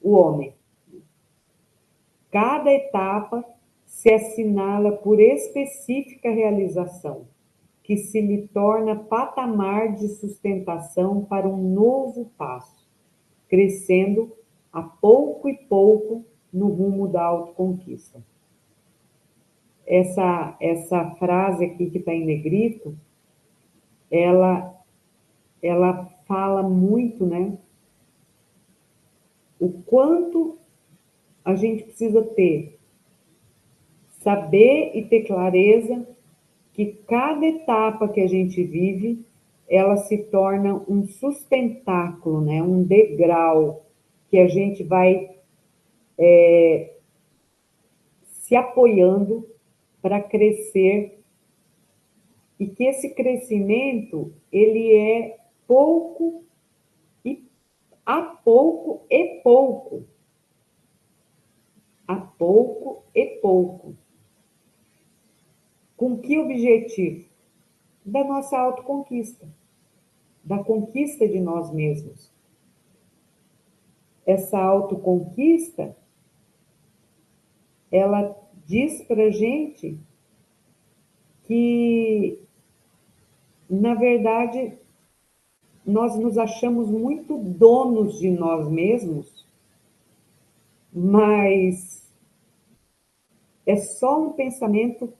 o homem. Cada etapa se assinala por específica realização, que se lhe torna patamar de sustentação para um novo passo, crescendo a pouco e pouco no rumo da autoconquista. Essa frase aqui que está em negrito, ela fala muito, né? O quanto a gente precisa saber e ter clareza que cada etapa que a gente vive, ela se torna um sustentáculo, né? Um degrau que a gente vai se apoiando para crescer, e que esse crescimento ele é pouco e a pouco e pouco. A pouco e pouco. Com que objetivo? Da nossa autoconquista, da conquista de nós mesmos. Essa autoconquista, ela diz para a gente que, na verdade, nós nos achamos muito donos de nós mesmos, mas é só um pensamento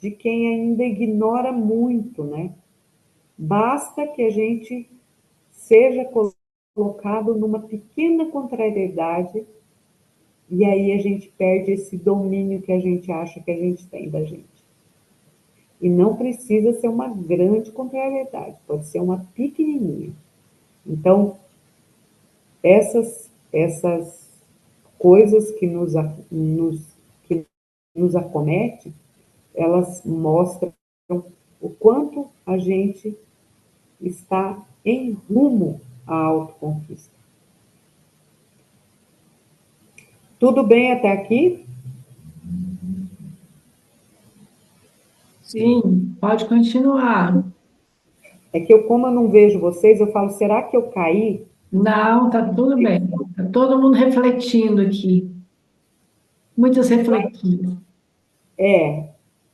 de quem ainda ignora muito, né? Basta que a gente seja colocado numa pequena contrariedade e aí a gente perde esse domínio que a gente acha que a gente tem da gente. E não precisa ser uma grande contrariedade, pode ser uma pequenininha. Então, essas coisas que nos acomete, elas mostram o quanto a gente está em rumo à autoconquista. Tudo bem até aqui? Sim, pode continuar. É que como eu não vejo vocês, eu falo, será que eu caí? Não, tá tudo bem. Tá todo mundo refletindo aqui. Muitas refletindo.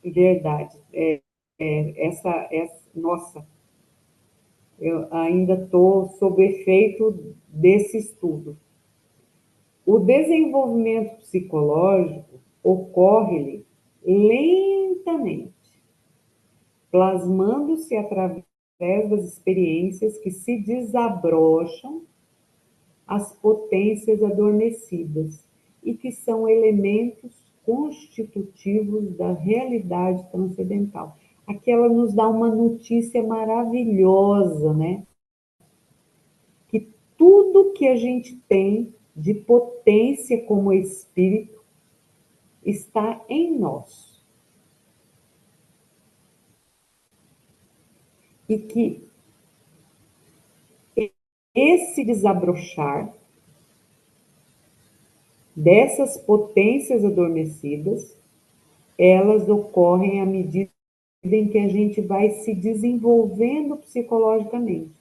Verdade. Nossa, eu ainda estou sob efeito desse estudo. O desenvolvimento psicológico ocorre lentamente, plasmando-se através das experiências que se desabrocham as potências adormecidas e que são elementos constitutivos da realidade transcendental. Aqui ela nos dá uma notícia maravilhosa, né? Que tudo que a gente tem de potência como espírito está em nós. E que esse desabrochar dessas potências adormecidas, elas ocorrem à medida em que a gente vai se desenvolvendo psicologicamente.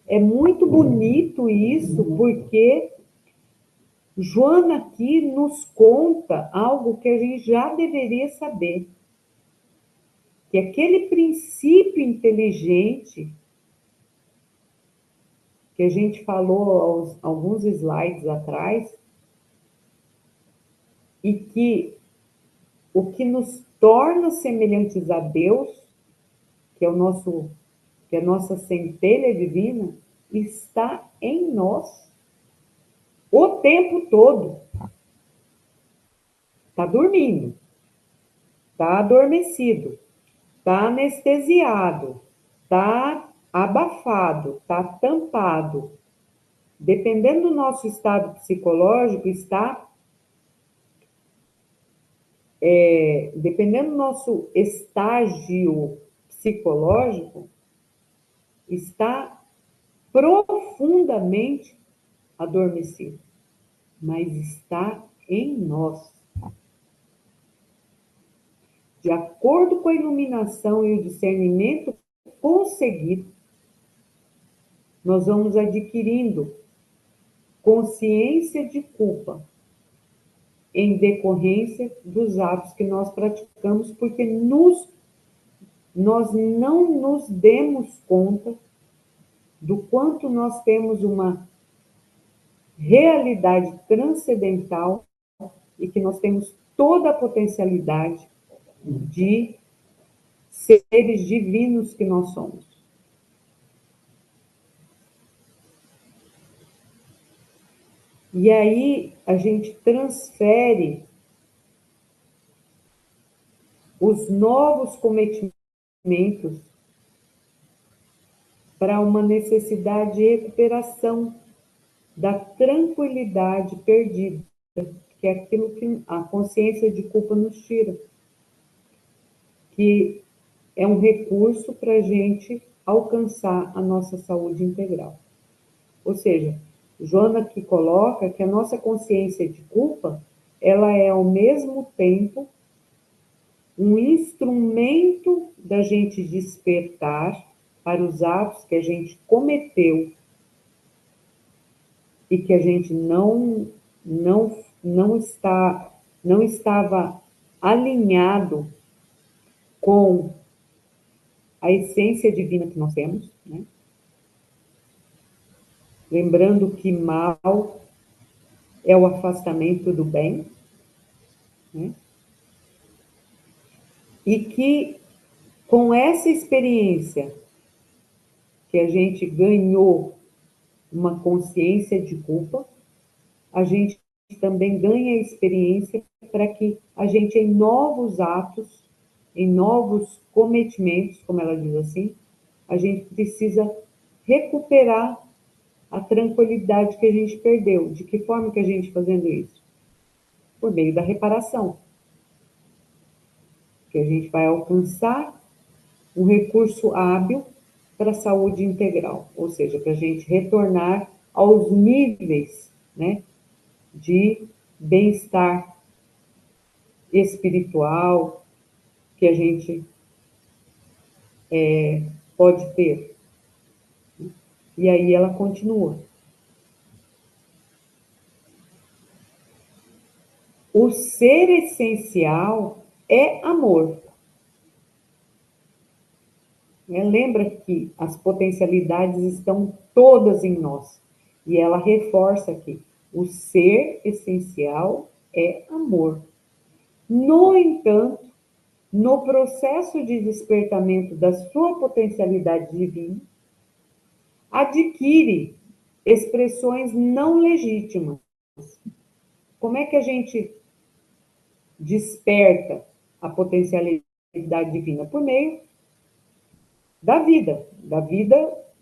É muito bonito isso, porque Joana aqui nos conta algo que a gente já deveria saber, que aquele princípio inteligente que a gente falou alguns slides atrás, e que o que nos torna semelhantes a Deus, que é que é a nossa centelha divina, está em nós o tempo todo. Está dormindo, está adormecido, está anestesiado, está abafado, está tampado. Dependendo do nosso estado psicológico, dependendo do nosso estágio psicológico, está profundamente adormecido, mas está em nós. De acordo com a iluminação e o discernimento conseguido, nós vamos adquirindo consciência de culpa em decorrência dos atos que nós praticamos, porque nós não nos demos conta do quanto nós temos uma realidade transcendental e que nós temos toda a potencialidade de seres divinos que nós somos. E aí a gente transfere os novos cometimentos para uma necessidade de recuperação da tranquilidade perdida, que é aquilo que a consciência de culpa nos tira, que é um recurso para a gente alcançar a nossa saúde integral. Ou seja, Joana aqui coloca que a nossa consciência de culpa, ela é ao mesmo tempo um instrumento da gente despertar para os atos que a gente cometeu e que a gente não estava alinhado com a essência divina que nós temos, né? Lembrando que mal é o afastamento do bem, né? E que com essa experiência que a gente ganhou uma consciência de culpa, a gente também ganha experiência para que a gente, em novos atos, em novos cometimentos, como ela diz assim, a gente precisa recuperar a tranquilidade que a gente perdeu. De que forma que a gente fazendo isso? Por meio da reparação. Que a gente vai alcançar um recurso hábil para a saúde integral, ou seja, para a gente retornar aos níveis, né, de bem-estar espiritual que a gente pode ter. E aí ela continua. O ser essencial é amor. Lembra que as potencialidades estão todas em nós. E ela reforça aqui, o ser essencial é amor. No entanto, no processo de despertamento da sua potencialidade divina, adquire expressões não legítimas. Como é que a gente desperta a potencialidade divina? Por meio da vida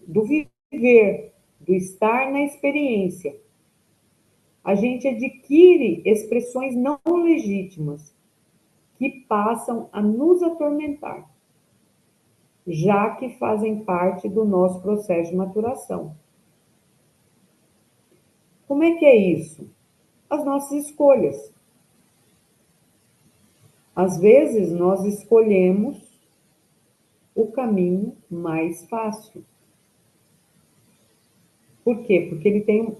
do viver, do estar na experiência. A gente adquire expressões não legítimas que passam a nos atormentar, já que fazem parte do nosso processo de maturação. Como é que é isso? As nossas escolhas. Às vezes, nós escolhemos o caminho mais fácil. Por quê? Porque ele tem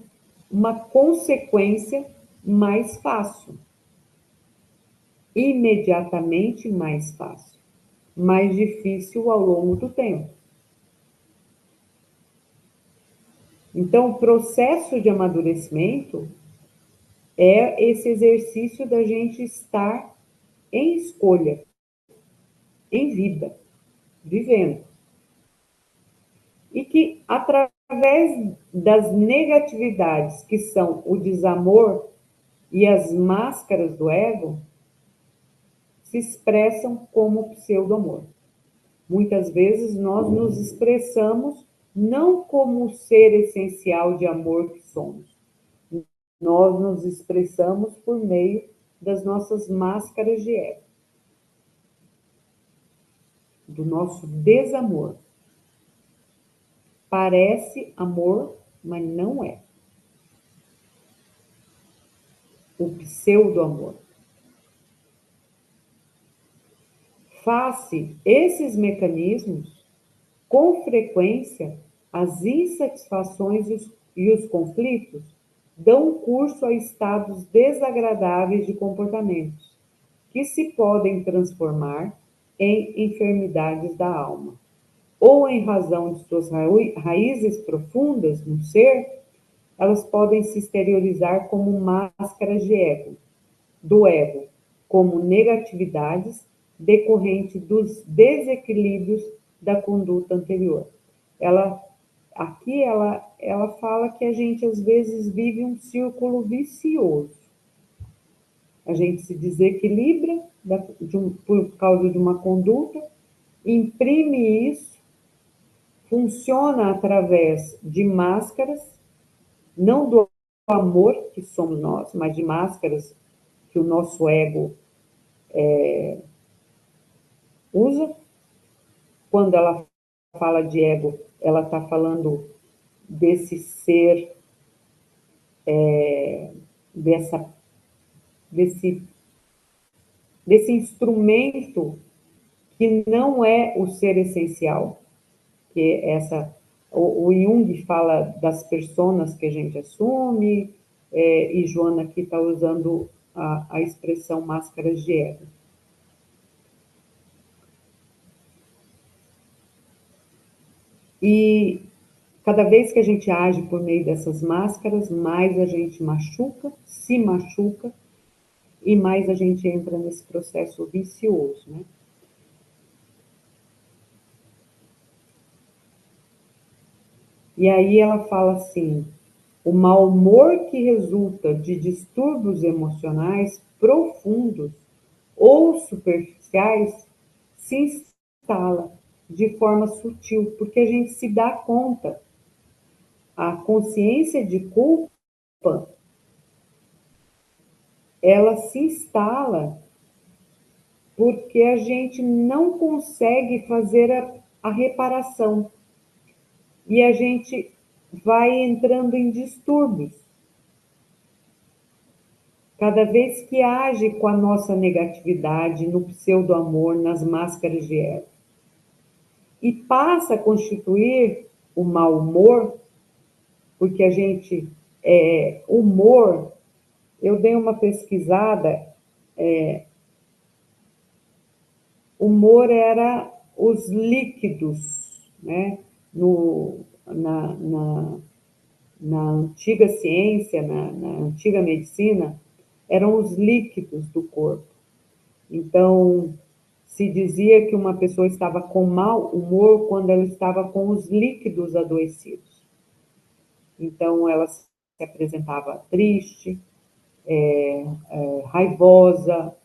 uma consequência mais fácil. Imediatamente mais fácil. Mais difícil ao longo do tempo. Então, o processo de amadurecimento é esse exercício da gente estar em escolha, em vida, vivendo. E que, através das negatividades, que são o desamor e as máscaras do ego, se expressam como pseudo-amor. Muitas vezes nós nos expressamos não como o ser essencial de amor que somos. Nós nos expressamos por meio das nossas máscaras de ego, do nosso desamor. Parece amor, mas não é. O pseudo-amor. Face esses mecanismos, com frequência, as insatisfações e os conflitos dão curso a estados desagradáveis de comportamentos, que se podem transformar em enfermidades da alma. Ou em razão de suas raízes profundas no ser, elas podem se exteriorizar como máscaras de ego, do ego, como negatividades decorrente dos desequilíbrios da conduta anterior. Aqui ela fala que a gente às vezes vive um círculo vicioso. A gente se desequilibra por causa de uma conduta, imprime isso, funciona através de máscaras, não do amor que somos nós, mas de máscaras que o nosso ego usa. Quando ela fala de ego, ela está falando desse ser, desse instrumento que não é o ser essencial, que o Jung fala das personas que a gente assume, e Joana aqui está usando a expressão máscaras de ego. E cada vez que a gente age por meio dessas máscaras, mais a gente se machuca, e mais a gente entra nesse processo vicioso, né? E aí ela fala assim: o mau humor que resulta de distúrbios emocionais profundos ou superficiais se instala de forma sutil, porque a gente se dá conta. A consciência de culpa, ela se instala porque a gente não consegue fazer a reparação. E a gente vai entrando em distúrbios. Cada vez que age com a nossa negatividade, no pseudo-amor, nas máscaras de ego, e passa a constituir o mau humor, porque a gente, humor, eu dei uma pesquisada, humor era os líquidos, né? Na antiga ciência, na antiga medicina, eram os líquidos do corpo. Então, se dizia que uma pessoa estava com mau humor quando ela estava com os líquidos adoecidos. Então, ela se apresentava triste, raivosa,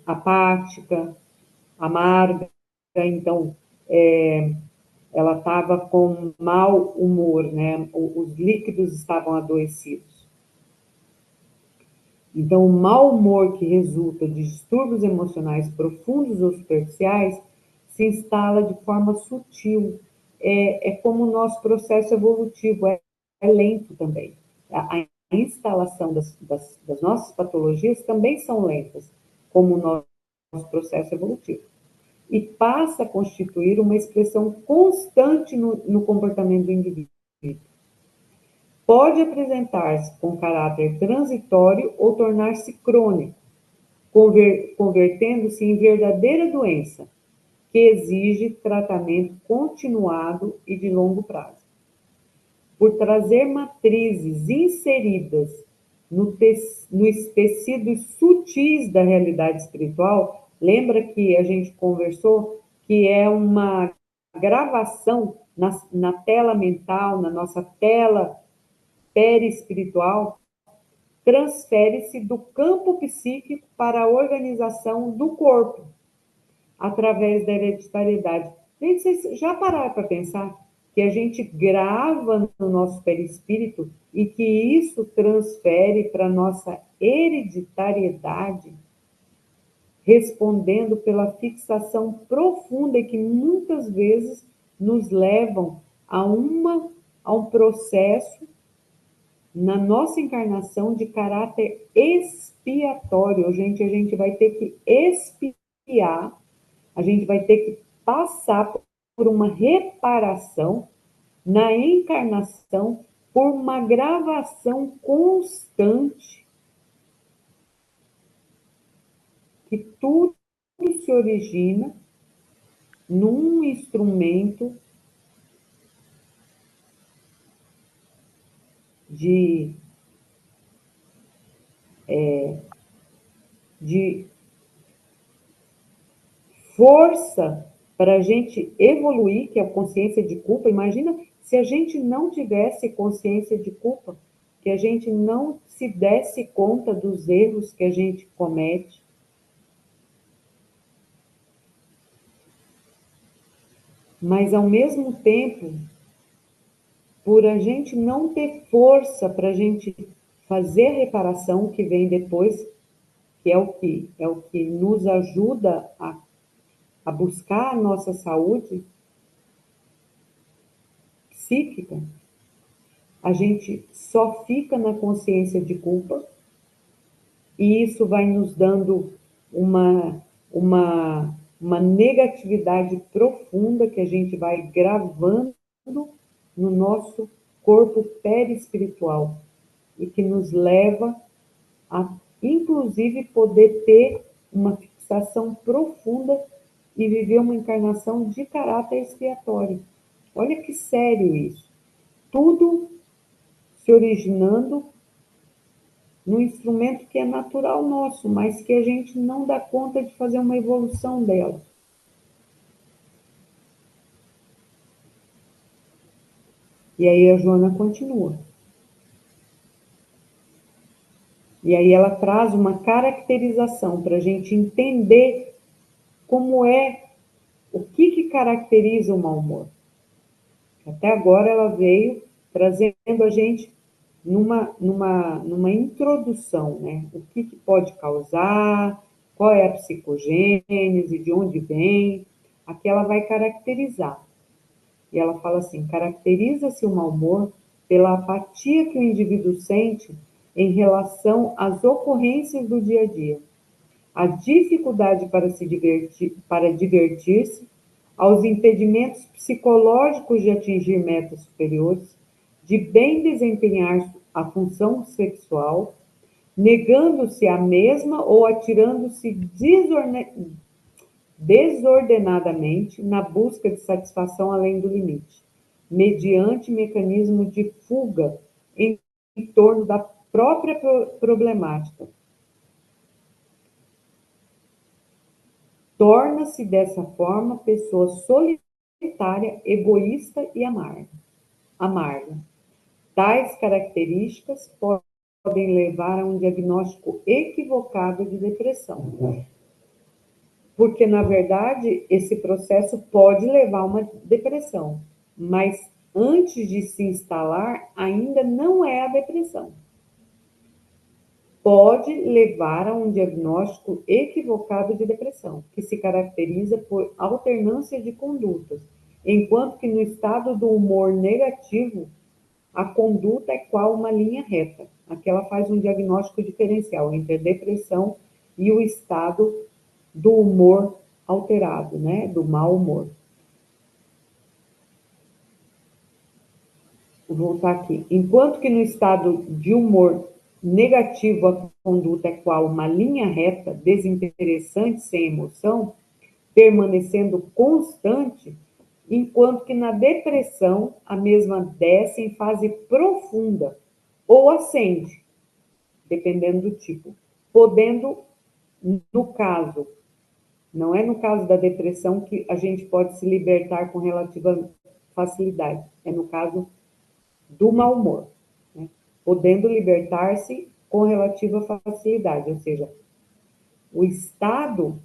apática, amarga. Então, ela estava com mau humor, né? Os líquidos estavam adoecidos. Então, o mau humor que resulta de distúrbios emocionais profundos ou superficiais se instala de forma sutil. É como o nosso processo evolutivo, é lento também. A instalação das nossas patologias também são lentas, como o nosso processo evolutivo. E passa a constituir uma expressão constante no comportamento do indivíduo. Pode apresentar-se com caráter transitório ou tornar-se crônico, convertendo-se em verdadeira doença, que exige tratamento continuado e de longo prazo. Por trazer matrizes inseridas nos tecidos sutis da realidade espiritual, lembra que a gente conversou que é uma gravação na tela mental, na nossa tela perispiritual, transfere-se do campo psíquico para a organização do corpo. através da hereditariedade. Gente, vocês já pararam para pensar que a gente grava no nosso perispírito e que isso transfere para a nossa hereditariedade, respondendo pela fixação profunda e que muitas vezes nos levam a um processo na nossa encarnação de caráter expiatório. Gente, a gente vai ter que expiar, a gente vai ter que passar por uma reparação na encarnação, por uma gravação constante, que tudo se origina num instrumento de força para a gente evoluir, que é a consciência de culpa. Imagina se a gente não tivesse consciência de culpa, que a gente não se desse conta dos erros que a gente comete. Mas, ao mesmo tempo, por a gente não ter força para a gente fazer a reparação que vem depois, que é o que nos ajuda a buscar a nossa saúde psíquica, a gente só fica na consciência de culpa e isso vai nos dando uma negatividade profunda que a gente vai gravando no nosso corpo perispiritual e que nos leva a, inclusive, poder ter uma fixação profunda e viver uma encarnação de caráter expiatório. Olha que sério isso. Tudo se originando num instrumento que é natural nosso, mas que a gente não dá conta de fazer uma evolução dela. E aí a Joana continua. E aí ela traz uma caracterização para a gente entender como é, o que caracteriza o mau humor. Até agora ela veio trazendo a gente numa introdução, né? O que pode causar, qual é a psicogênese, de onde vem. Aqui ela vai caracterizar. E ela fala assim: caracteriza-se o mau humor pela apatia que o indivíduo sente em relação às ocorrências do dia a dia, a dificuldade para divertir-se, aos impedimentos psicológicos de atingir metas superiores, de bem desempenhar a função sexual, negando-se a mesma ou atirando-se desordenadamente na busca de satisfação além do limite, mediante mecanismo de fuga em torno da própria problemática. Torna-se, dessa forma, pessoa solitária, egoísta e amarga. Tais características podem levar a um diagnóstico equivocado de depressão. Porque, na verdade, esse processo pode levar a uma depressão, mas antes de se instalar, ainda não é a depressão. Pode levar a um diagnóstico equivocado de depressão, que se caracteriza por alternância de condutas, enquanto que no estado do humor negativo, a conduta é qual uma linha reta. Aqui ela faz um diagnóstico diferencial entre a depressão e o estado do humor alterado, né? Do mau humor. Vou voltar aqui. Enquanto que no estado de humor negativo, a conduta é qual uma linha reta, desinteressante, sem emoção, permanecendo constante, enquanto que na depressão a mesma desce em fase profunda ou ascende, dependendo do tipo, podendo, no caso, não é no caso da depressão que a gente pode se libertar com relativa facilidade, é no caso do mau humor, né? Podendo libertar-se com relativa facilidade, ou seja, o estado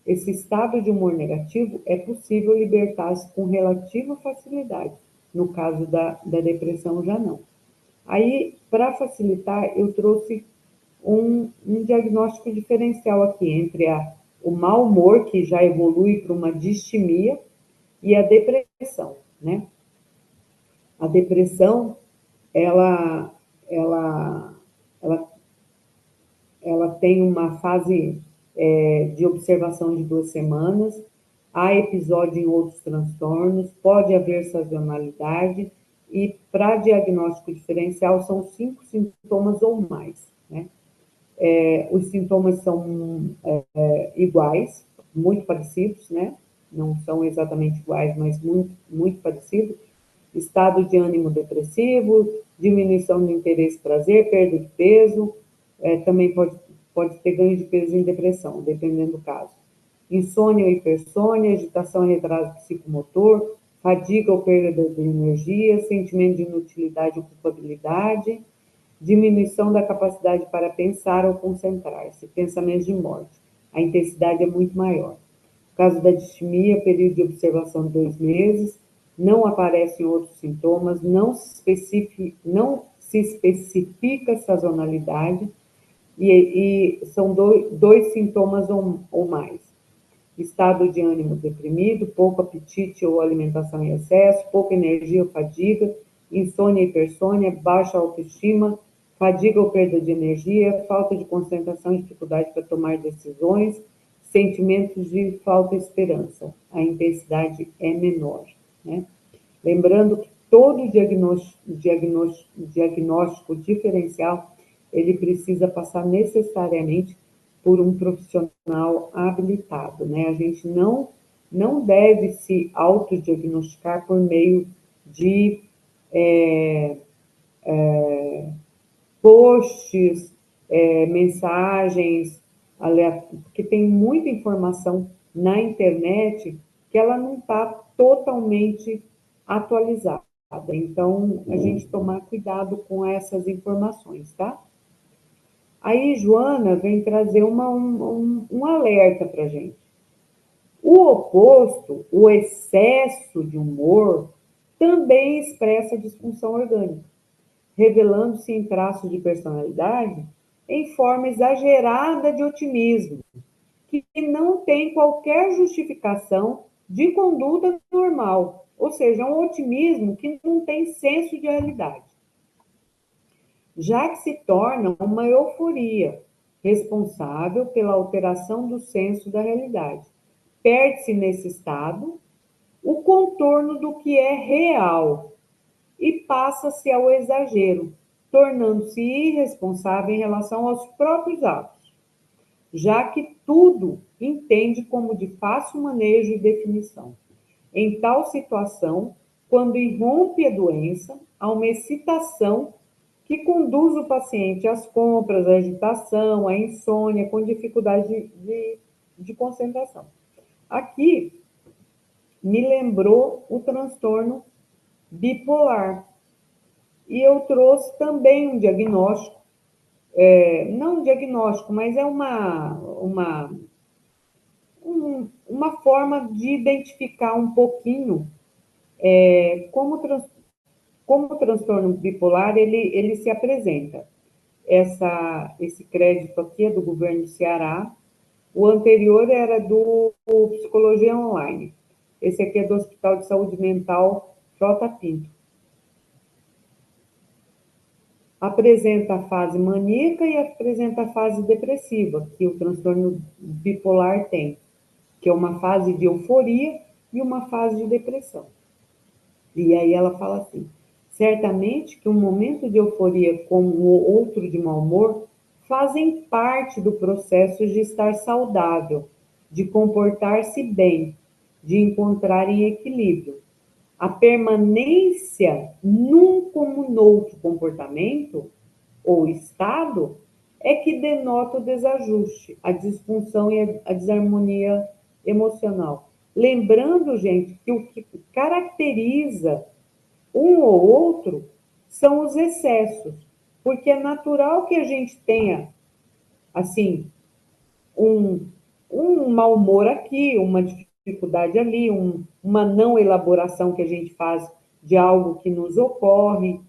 esse estado de humor negativo é possível libertar-se com relativa facilidade. No caso da depressão, já não. Aí, para facilitar, eu trouxe um diagnóstico diferencial aqui entre o mau humor, que já evolui para uma distimia, e a depressão, né? A depressão, ela, ela, ela, ela tem uma fase de observação de 2 semanas, há episódio em outros transtornos, pode haver sazonalidade, e para diagnóstico diferencial são 5 sintomas ou mais, né? Os sintomas são iguais, muito parecidos, né? Não são exatamente iguais, mas muito, muito parecidos. Estado de ânimo depressivo, diminuição do interesse e prazer, perda de peso, também pode ter ganho de peso em depressão, dependendo do caso. Insônia ou hipersônia, agitação e retraso psicomotor, fadiga ou perda de energia, sentimento de inutilidade ou culpabilidade, diminuição da capacidade para pensar ou concentrar-se, pensamentos de morte. A intensidade é muito maior. No caso da distimia, período de observação de 2 meses, não aparecem outros sintomas, não se especifica sazonalidade e são dois sintomas ou mais. Estado de ânimo deprimido, pouco apetite ou alimentação em excesso, pouca energia ou fadiga, insônia e hipersônia, baixa autoestima, fadiga ou perda de energia, falta de concentração e dificuldade para tomar decisões, sentimentos de falta de esperança. A intensidade é menor, né? Lembrando que todo diagnóstico diferencial, ele precisa passar necessariamente por um profissional habilitado, né? A gente não deve se autodiagnosticar por meio de posts, mensagens, porque tem muita informação na internet que ela não está totalmente atualizada. Então, a gente tomar cuidado com essas informações, tá? Aí, Joana vem trazer um alerta para a gente. O oposto, o excesso de humor, também expressa disfunção orgânica, revelando-se em traços de personalidade em forma exagerada de otimismo, que não tem qualquer justificação de conduta normal, ou seja, um otimismo que não tem senso de realidade, já que se torna uma euforia responsável pela alteração do senso da realidade. Perde-se nesse estado o contorno do que é real e passa-se ao exagero, tornando-se irresponsável em relação aos próprios atos, já que tudo entende como de fácil manejo e definição. Em tal situação, quando irrompe a doença, há uma excitação que conduz o paciente às compras, à agitação, à insônia, com dificuldade de concentração. Aqui me lembrou o transtorno bipolar. E eu trouxe também um diagnóstico, não um diagnóstico, mas é uma forma de identificar um pouquinho como o transtorno bipolar ele se apresenta. Esse crédito aqui é do governo do Ceará, o anterior era do Psicologia Online. Esse aqui é do Hospital de Saúde Mental Frota Pinto. Apresenta a fase maníaca e apresenta a fase depressiva, que o transtorno bipolar tem, que é uma fase de euforia e uma fase de depressão. E aí ela fala assim: certamente que um momento de euforia como o outro de mau humor fazem parte do processo de estar saudável, de comportar-se bem, de encontrar em equilíbrio. A permanência num como noutro comportamento ou estado é que denota o desajuste, a disfunção e a desarmonia emocional. Lembrando, gente, que o que caracteriza um ou outro são os excessos, porque é natural que a gente tenha, assim, um um mau humor aqui, uma dificuldade ali, uma não elaboração que a gente faz de algo que nos ocorre.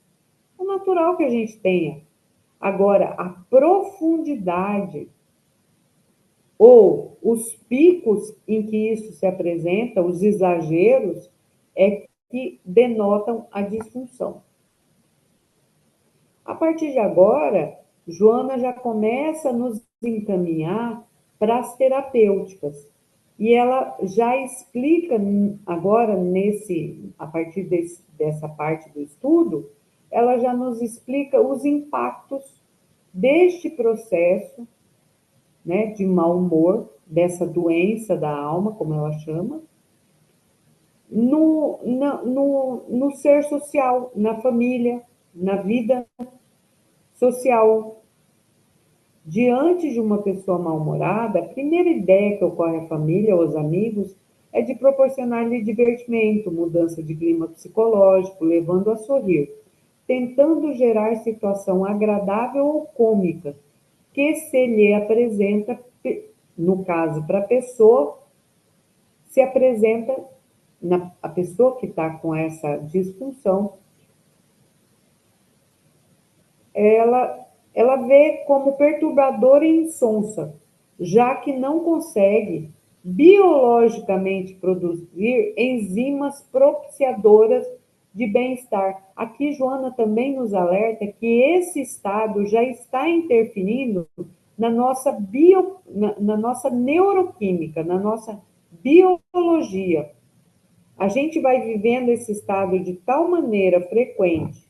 É natural que a gente tenha. Agora, a profundidade ou os picos em que isso se apresenta, os exageros, é que denotam a disfunção. A partir de agora, Joana já começa a nos encaminhar para as terapêuticas. E ela já explica agora, a partir dessa parte do estudo, ela já nos explica os impactos deste processo, né, de mau humor, dessa doença da alma, como ela chama, no ser social, na família, na vida social. Diante de uma pessoa mal-humorada, a primeira ideia que ocorre à família ou aos amigos é de proporcionar-lhe divertimento, mudança de clima psicológico, levando a sorrir, tentando gerar situação agradável ou cômica, que se lhe apresenta, no caso para a pessoa, se apresenta, a pessoa que está com essa disfunção, ela vê como perturbadora e insonsa, já que não consegue biologicamente produzir enzimas propiciadoras de bem-estar. Aqui, Joana também nos alerta que esse estado já está interferindo na nossa na nossa neuroquímica, na nossa biologia. A gente vai vivendo esse estado de tal maneira frequente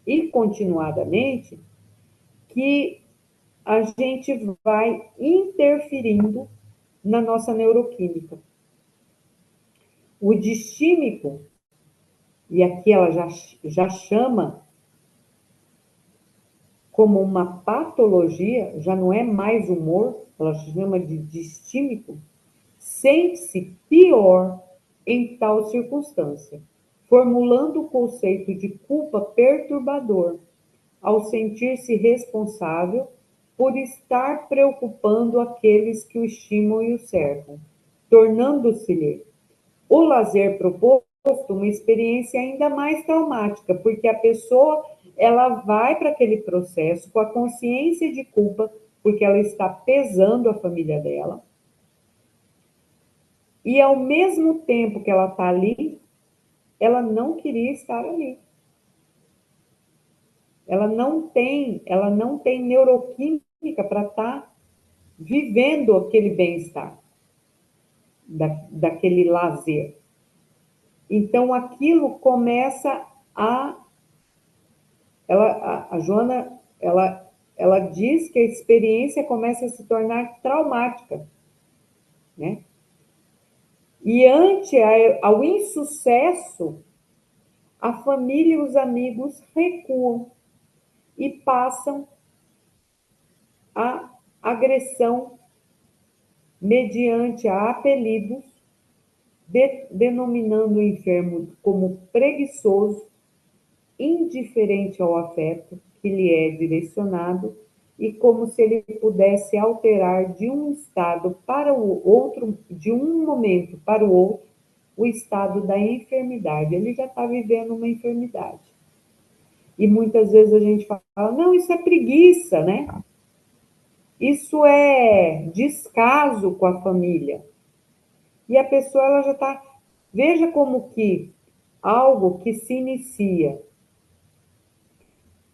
e continuadamente que a gente vai interferindo na nossa neuroquímica. O distímico, e aqui ela já chama como uma patologia, já não é mais humor, ela chama de distímico, sente-se pior em tal circunstância, formulando o conceito de culpa perturbador, ao sentir-se responsável por estar preocupando aqueles que o estimam e o cercam, tornando-se-lhe o lazer proposto uma experiência ainda mais traumática, porque a pessoa ela vai para aquele processo com a consciência de culpa, porque ela está pesando a família dela, e ao mesmo tempo que ela está ali, ela não queria estar ali. Ela não tem neuroquímica para estar vivendo aquele bem-estar, daquele lazer. Então, aquilo começa a Joana, ela diz que a experiência começa a se tornar traumática, né? E ao insucesso, a família e os amigos recuam e passam a agressão mediante a apelidos, denominando o enfermo como preguiçoso, indiferente ao afeto que lhe é direcionado e como se ele pudesse alterar de um estado para o outro, de um momento para o outro, o estado da enfermidade. Ele já está vivendo uma enfermidade. E muitas vezes a gente fala, não, isso é preguiça, né? Isso é descaso com a família. E a pessoa ela já está... Veja como que algo que se inicia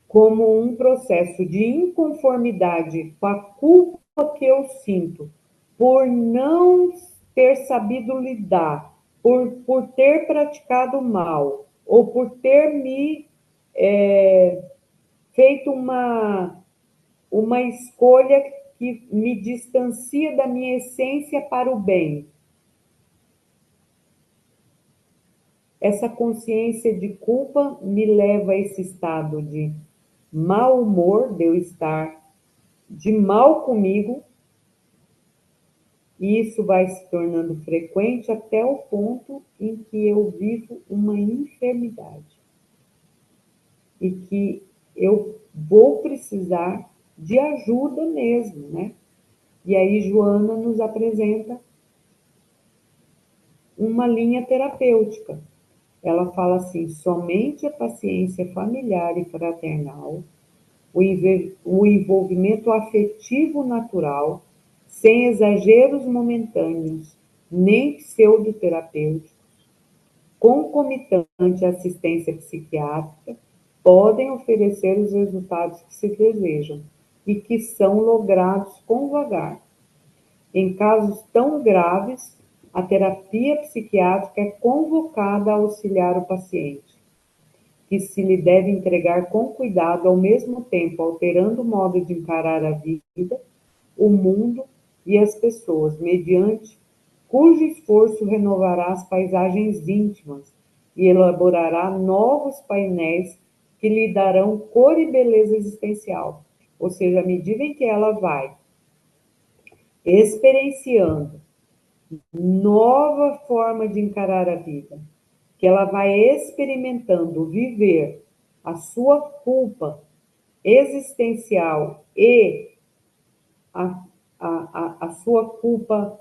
como um processo de inconformidade com a culpa que eu sinto por não ter sabido lidar, por ter praticado mal, ou por ter me feito uma escolha que me distancia da minha essência para o bem. Essa consciência de culpa me leva a esse estado de mau humor, de eu estar de mal comigo, e isso vai se tornando frequente até o ponto em que eu vivo uma enfermidade. E que eu vou precisar de ajuda mesmo, né? E aí Joana nos apresenta uma linha terapêutica. Ela fala assim: somente a paciência familiar e fraternal, o envolvimento afetivo natural, sem exageros momentâneos, nem pseudoterapêuticos, concomitante à assistência psiquiátrica, podem oferecer os resultados que se desejam e que são logrados com vagar. Em casos tão graves, a terapia psiquiátrica é convocada a auxiliar o paciente, que se lhe deve entregar com cuidado, ao mesmo tempo alterando o modo de encarar a vida, o mundo e as pessoas, mediante cujo esforço renovará as paisagens íntimas e elaborará novos painéis que lhe darão cor e beleza existencial. Ou seja, à medida em que ela vai experienciando nova forma de encarar a vida, que ela vai experimentando viver a sua culpa existencial e a sua culpa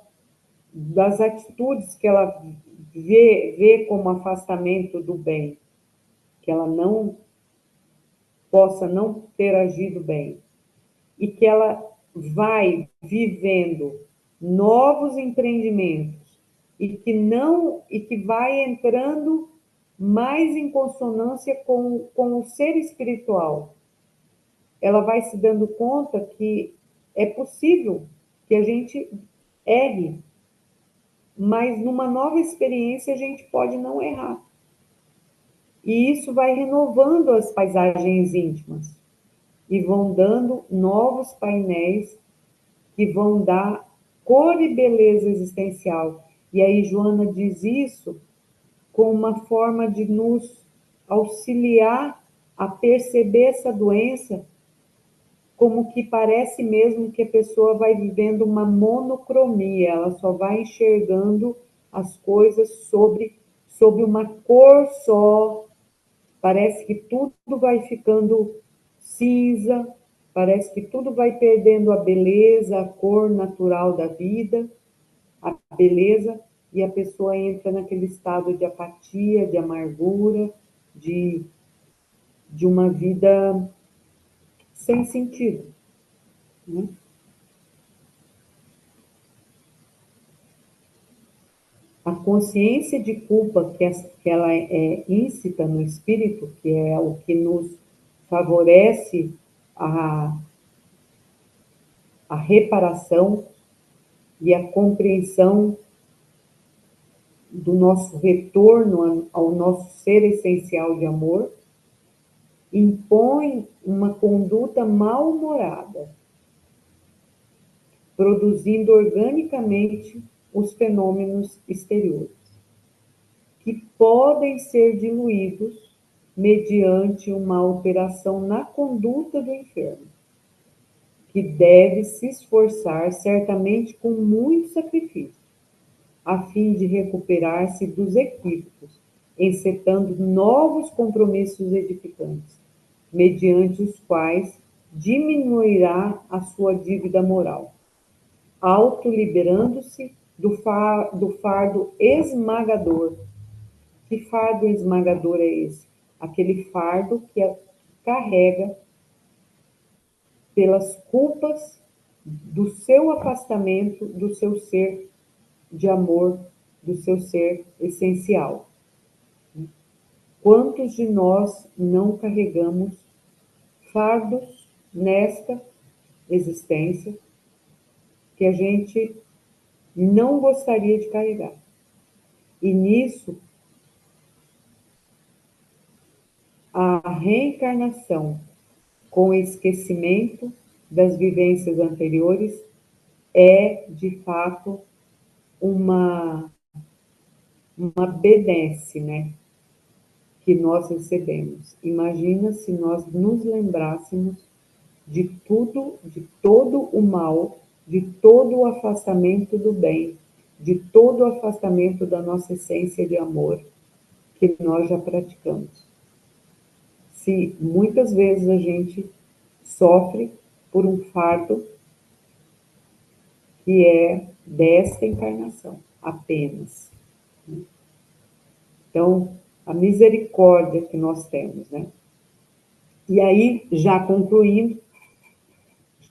das atitudes que ela vê como afastamento do bem, que ela não possa não ter agido bem, e que ela vai vivendo novos empreendimentos e que vai entrando mais em consonância com o ser espiritual. Ela vai se dando conta que é possível que a gente erre, mas numa nova experiência a gente pode não errar. E isso vai renovando as paisagens íntimas e vão dando novos painéis que vão dar cor e beleza existencial. E aí Joana diz isso com uma forma de nos auxiliar a perceber essa doença, como que parece mesmo que a pessoa vai vivendo uma monocromia, ela só vai enxergando as coisas sobre uma cor só, parece que tudo vai ficando cinza, parece que tudo vai perdendo a beleza, a cor natural da vida, a beleza, e a pessoa entra naquele estado de apatia, de amargura, de uma vida sem sentido, né? A consciência de culpa que ela é íncita no espírito, que é o que nos favorece a, a reparação e a compreensão do nosso retorno ao nosso ser essencial de amor, impõe uma conduta mal-humorada, produzindo organicamente os fenômenos exteriores, que podem ser diluídos mediante uma alteração na conduta do enfermo, que deve se esforçar certamente com muito sacrifício, a fim de recuperar-se dos equívocos, encetando novos compromissos edificantes, mediante os quais diminuirá a sua dívida moral, autoliberando-se do fardo esmagador. Que fardo esmagador é esse? Aquele fardo que carrega pelas culpas do seu afastamento do seu ser de amor, do seu ser essencial. Quantos de nós não carregamos fardos nesta existência que a gente não gostaria de carregar? E nisso, a reencarnação com o esquecimento das vivências anteriores é, de fato, uma benesse, né, que nós recebemos. Imagina se nós nos lembrássemos de tudo, de todo o mal, de todo o afastamento do bem, de todo o afastamento da nossa essência de amor que nós já praticamos. Se muitas vezes a gente sofre por um fardo que é desta encarnação, apenas. Então, a misericórdia que nós temos, né? E aí, já concluindo,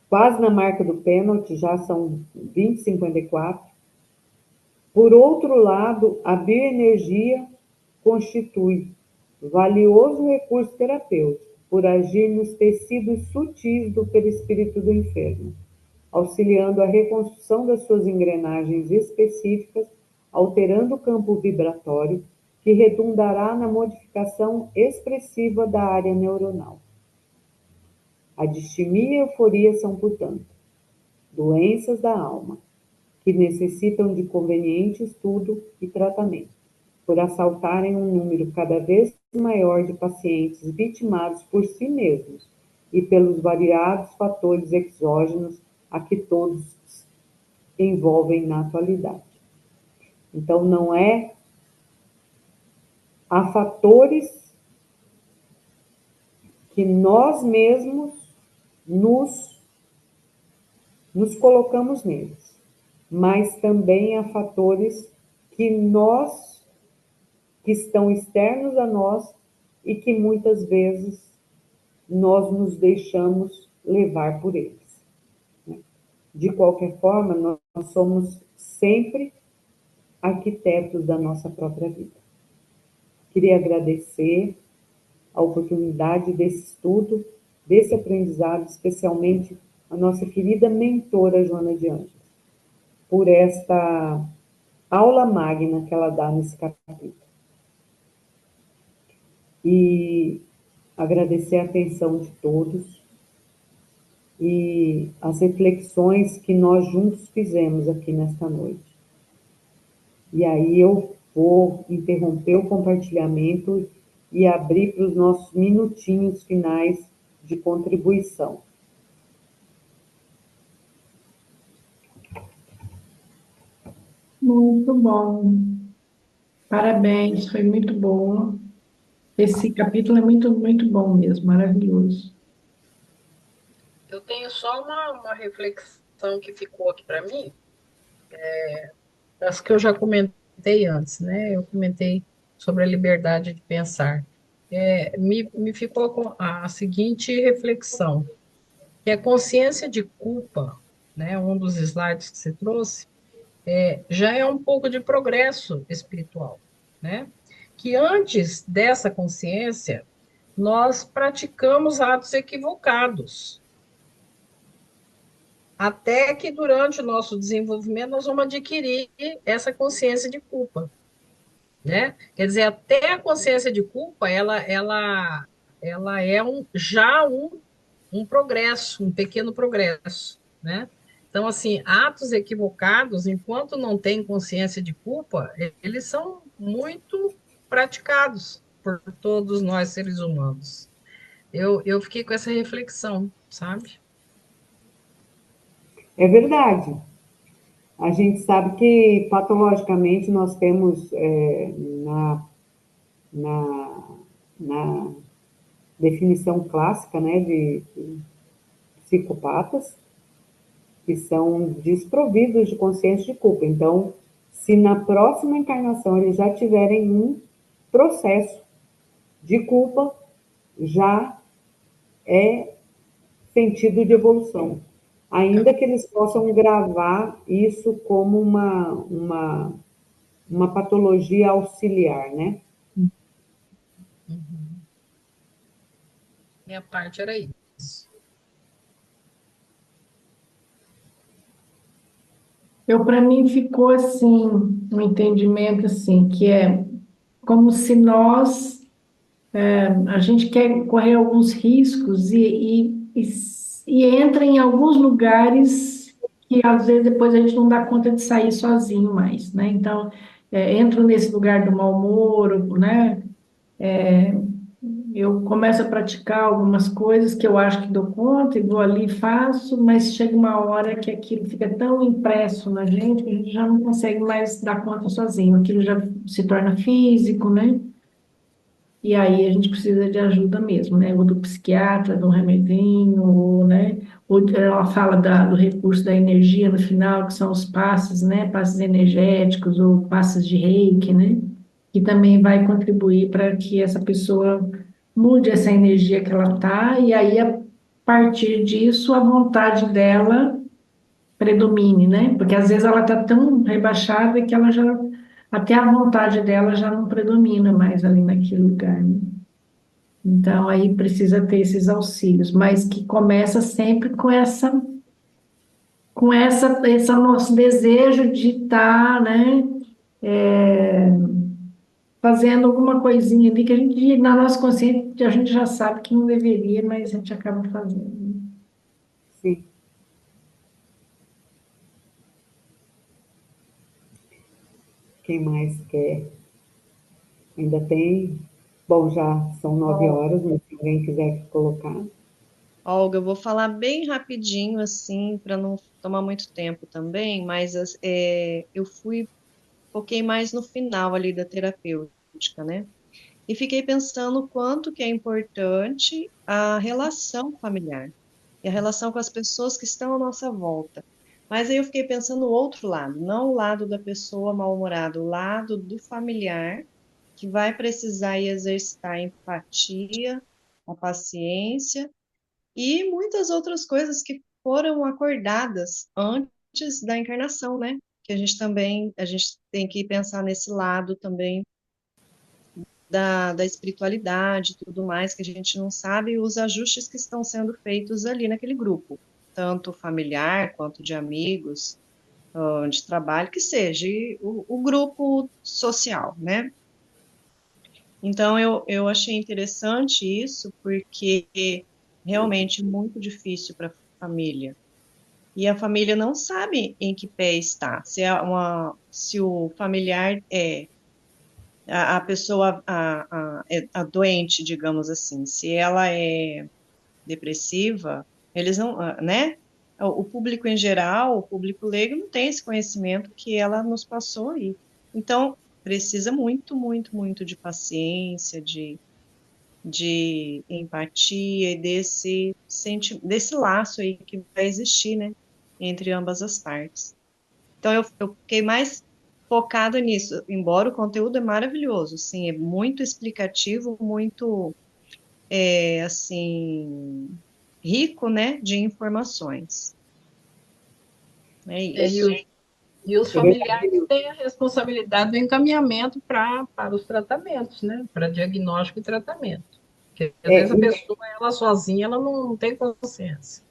quase na marca do pênalti, já são 20h54. Por outro lado, a bioenergia constitui valioso recurso terapêutico por agir nos tecidos sutis do perispírito do enfermo, auxiliando a reconstrução das suas engrenagens específicas, alterando o campo vibratório, que redundará na modificação expressiva da área neuronal. A distimia e a euforia são, portanto, doenças da alma, que necessitam de conveniente estudo e tratamento, por assaltarem um número cada vez maior de pacientes vitimados por si mesmos e pelos variados fatores exógenos a que todos envolvem na atualidade. Então, não é há fatores que nós mesmos nos colocamos neles, mas também há fatores que estão externos a nós e que muitas vezes nós nos deixamos levar por eles. De qualquer forma, nós somos sempre arquitetos da nossa própria vida. Queria agradecer a oportunidade desse estudo, desse aprendizado, especialmente a nossa querida mentora Joana de Ângeles, por esta aula magna que ela dá nesse capítulo. E agradecer a atenção de todos e as reflexões que nós juntos fizemos aqui nesta noite. E aí eu vou interromper o compartilhamento e abrir para os nossos minutinhos finais de contribuição. Muito bom. Parabéns, foi muito bom. Esse capítulo é muito, muito bom mesmo, maravilhoso. Eu tenho só uma reflexão que ficou aqui para mim, das que eu já comentei antes, né? Eu comentei sobre a liberdade de pensar. Me ficou com a seguinte reflexão, que a consciência de culpa, né? Um dos slides que você trouxe, já é um pouco de progresso espiritual, né? Que antes dessa consciência, nós praticamos atos equivocados, até que durante o nosso desenvolvimento nós vamos adquirir essa consciência de culpa, né? Quer dizer, até a consciência de culpa, ela é um progresso, um pequeno progresso, né? Então, assim, atos equivocados, enquanto não tem consciência de culpa, eles são muito praticados por todos nós seres humanos. Eu fiquei com essa reflexão, sabe? É verdade. A gente sabe que patologicamente nós temos na, na definição clássica, né, de psicopatas, que são desprovidos de consciência de culpa. Então, se na próxima encarnação eles já tiverem um processo de culpa, já é sentido de evolução. Ainda que eles possam gravar isso como uma patologia auxiliar, né? Uhum. Minha parte era isso. Para mim, ficou assim, um entendimento assim, que é como se a gente quer correr alguns riscos e entra em alguns lugares que às vezes depois a gente não dá conta de sair sozinho mais, né? Então, entro nesse lugar do mau humor, né? Eu começo a praticar algumas coisas que eu acho que dou conta e vou ali e faço, mas chega uma hora que aquilo fica tão impresso na gente que a gente já não consegue mais dar conta sozinho. Aquilo já se torna físico, né? E aí a gente precisa de ajuda mesmo, né? Ou do psiquiatra, de um remedinho, ou, né? Ela fala do recurso da energia no final, que são os passes, né? Passes energéticos ou passes de reiki, né? Que também vai contribuir para que essa pessoa mude essa energia que ela está, e aí, a partir disso, a vontade dela predomine, né? Porque às vezes ela está tão rebaixada que ela já, até a vontade dela já não predomina mais ali naquele lugar, né? Então, aí precisa ter esses auxílios, mas que começa sempre esse nosso desejo de estar, né, é, fazendo alguma coisinha ali que a gente, na nossa consciência, a gente já sabe que não deveria, mas a gente acaba fazendo. Sim. Quem mais quer? Ainda tem? Bom, já são 9 horas, mas se alguém quiser colocar. Olga, eu vou falar bem rapidinho, assim, para não tomar muito tempo também, mas eu foquei mais no final ali da terapêutica, né? E fiquei pensando o quanto que é importante a relação familiar e a relação com as pessoas que estão à nossa volta. Mas aí eu fiquei pensando no outro lado, não o lado da pessoa mal-humorada, o lado do familiar que vai precisar exercitar a empatia, a paciência e muitas outras coisas que foram acordadas antes da encarnação, né? Que a gente tem que pensar nesse lado também da espiritualidade e tudo mais, que a gente não sabe, os ajustes que estão sendo feitos ali naquele grupo, tanto familiar quanto de amigos, de trabalho, que seja, e o grupo social, né? Então, eu achei interessante isso, porque realmente é muito difícil para a família. E a família não sabe em que pé está. Se o familiar é a pessoa, a doente, digamos assim, se ela é depressiva, eles não, né? O público em geral, o público leigo, não tem esse conhecimento que ela nos passou aí. Então, precisa muito, muito, muito de paciência, de empatia e desse laço aí que vai existir, né, entre ambas as partes. Então, eu fiquei mais focada nisso, embora o conteúdo é maravilhoso, sim, é muito explicativo, muito, assim, rico, né, de informações. É É, isso. e os É verdade. familiares têm a responsabilidade do encaminhamento para os tratamentos, né? Para diagnóstico e tratamento. Porque às É, vezes a pessoa, ela sozinha, ela não tem consciência.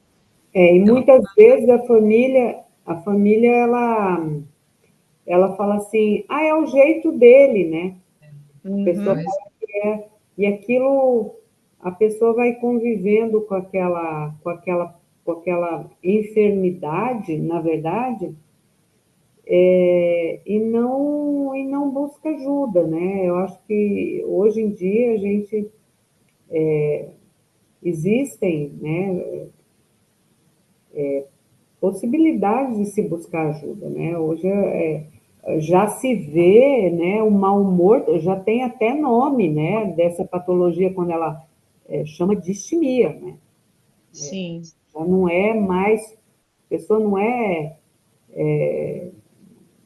e Ela, muitas vezes a família, ela fala assim, ah, é o jeito dele, né? A pessoa Uhum, mas, fala que é, e aquilo, a pessoa vai convivendo com aquela enfermidade, na verdade, e não busca ajuda, né? Eu acho que hoje em dia existem, né, possibilidades de se buscar ajuda, né? Hoje já se vê, né, o mau humor, já tem até nome, né, dessa patologia quando ela chama distimia, né? sim, Já não é mais, a pessoa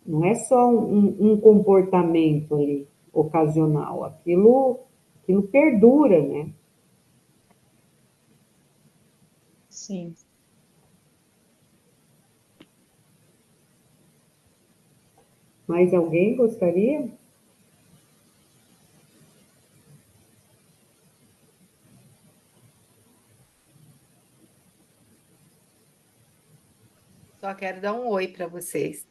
não é só um comportamento ali ocasional, aquilo perdura, né? sim. Mais alguém gostaria? Só quero dar um oi para vocês.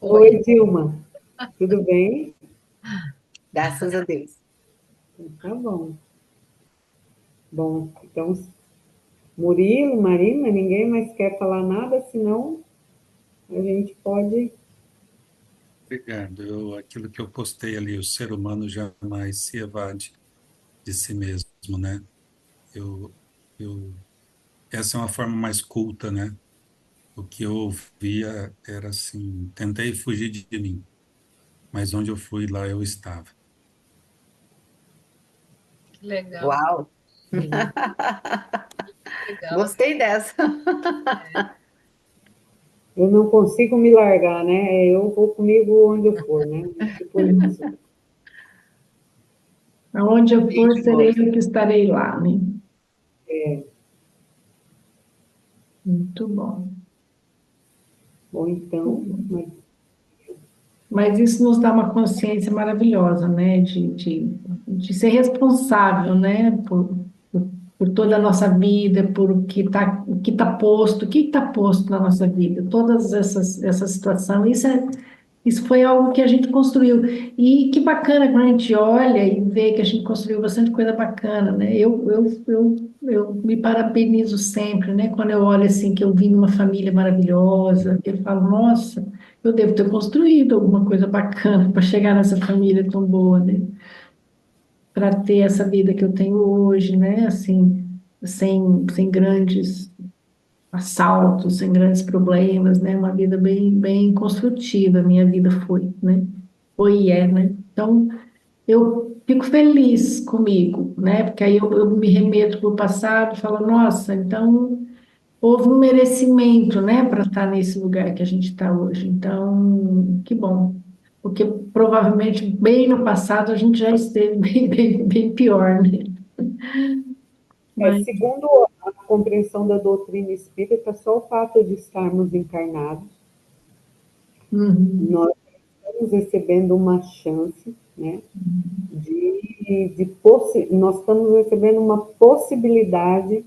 Oi, oi, Dilma, tudo bem? Graças a Deus. Tá bom. Bom, então, Murilo, Marina, ninguém mais quer falar nada, senão a gente pode. Obrigado. Aquilo que eu postei ali, o ser humano jamais se evade de si mesmo, né? Eu, eu, essa é uma forma mais culta, né? O que eu ouvia era assim, tentei fugir de mim, mas onde eu fui, lá eu estava. que legal. Uau! Legal. Gostei dessa. Eu não consigo me largar, né? Eu vou comigo onde eu for, né? Tipo isso. Aonde eu for, Gente serei boa. eu que estarei lá, né? É, Muito bom. bom, então, Mas isso nos dá uma consciência maravilhosa, né? De ser responsável, né? Por toda a nossa vida, por o que está posto na nossa vida, todas essa situação. Isso foi algo que a gente construiu. E que bacana quando a gente olha e vê que a gente construiu bastante coisa bacana, né? Eu me parabenizo sempre, né? Quando eu olho assim, que eu vim de uma família maravilhosa, eu falo, nossa, eu devo ter construído alguma coisa bacana para chegar nessa família tão boa, né? Para ter essa vida que eu tenho hoje, né? Assim, sem grandes assaltos, sem grandes problemas, né? Uma vida bem construtiva, minha vida foi, né? Foi e é, né? Então, eu fico feliz comigo, né? Porque aí eu me remeto para o passado e falo, nossa, então houve um merecimento, né, para estar nesse lugar que a gente está hoje. Então, que bom. Porque provavelmente bem no passado a gente já esteve bem pior, né? Mas, segundo a compreensão da doutrina espírita, só o fato de estarmos encarnados, uhum, nós estamos recebendo uma chance, né? Nós estamos recebendo uma possibilidade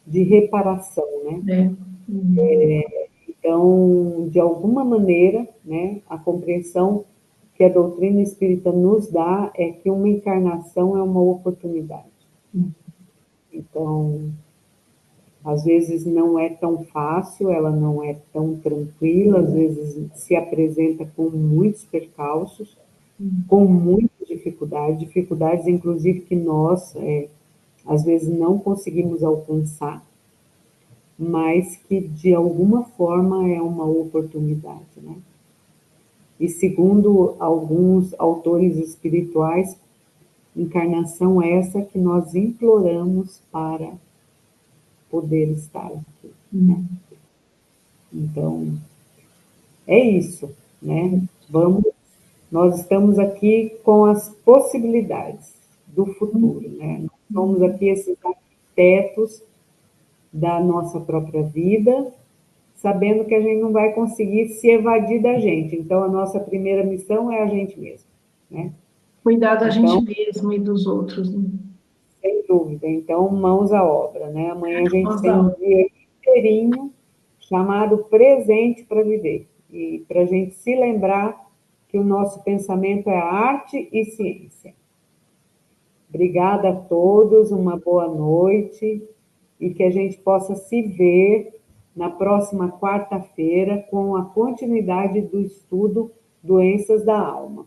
de reparação, né? é, uhum, Então, de alguma maneira, né, a compreensão que a doutrina espírita nos dá é que uma encarnação é uma oportunidade. Então, às vezes não é tão fácil, ela não é tão tranquila, às vezes se apresenta com muitos percalços, com muita dificuldade, dificuldades inclusive que nós, às vezes, não conseguimos alcançar, mas que de alguma forma é uma oportunidade, né? E segundo alguns autores espirituais, encarnação essa que nós imploramos para poder estar aqui, né? uhum. Então, é isso, né? Nós estamos aqui com as possibilidades do futuro, né? Nós somos aqui esses arquitetos da nossa própria vida, sabendo que a gente não vai conseguir se evadir da gente. Então, a nossa primeira missão é a gente mesmo, né? Cuidar da gente Então, mesmo e dos outros, né? sem dúvida. Então, mãos à obra, né? Amanhã a gente Nossa, tem um dia inteirinho chamado presente para viver. E para a gente se lembrar que o nosso pensamento é arte e ciência. Obrigada a todos, uma boa noite e que a gente possa se ver na próxima quarta-feira com a continuidade do estudo Doenças da Alma.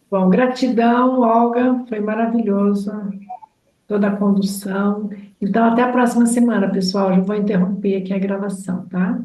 bom, gratidão, Olga, foi maravilhosa toda a condução. Então, até a próxima semana, pessoal. Já vou interromper aqui a gravação, tá?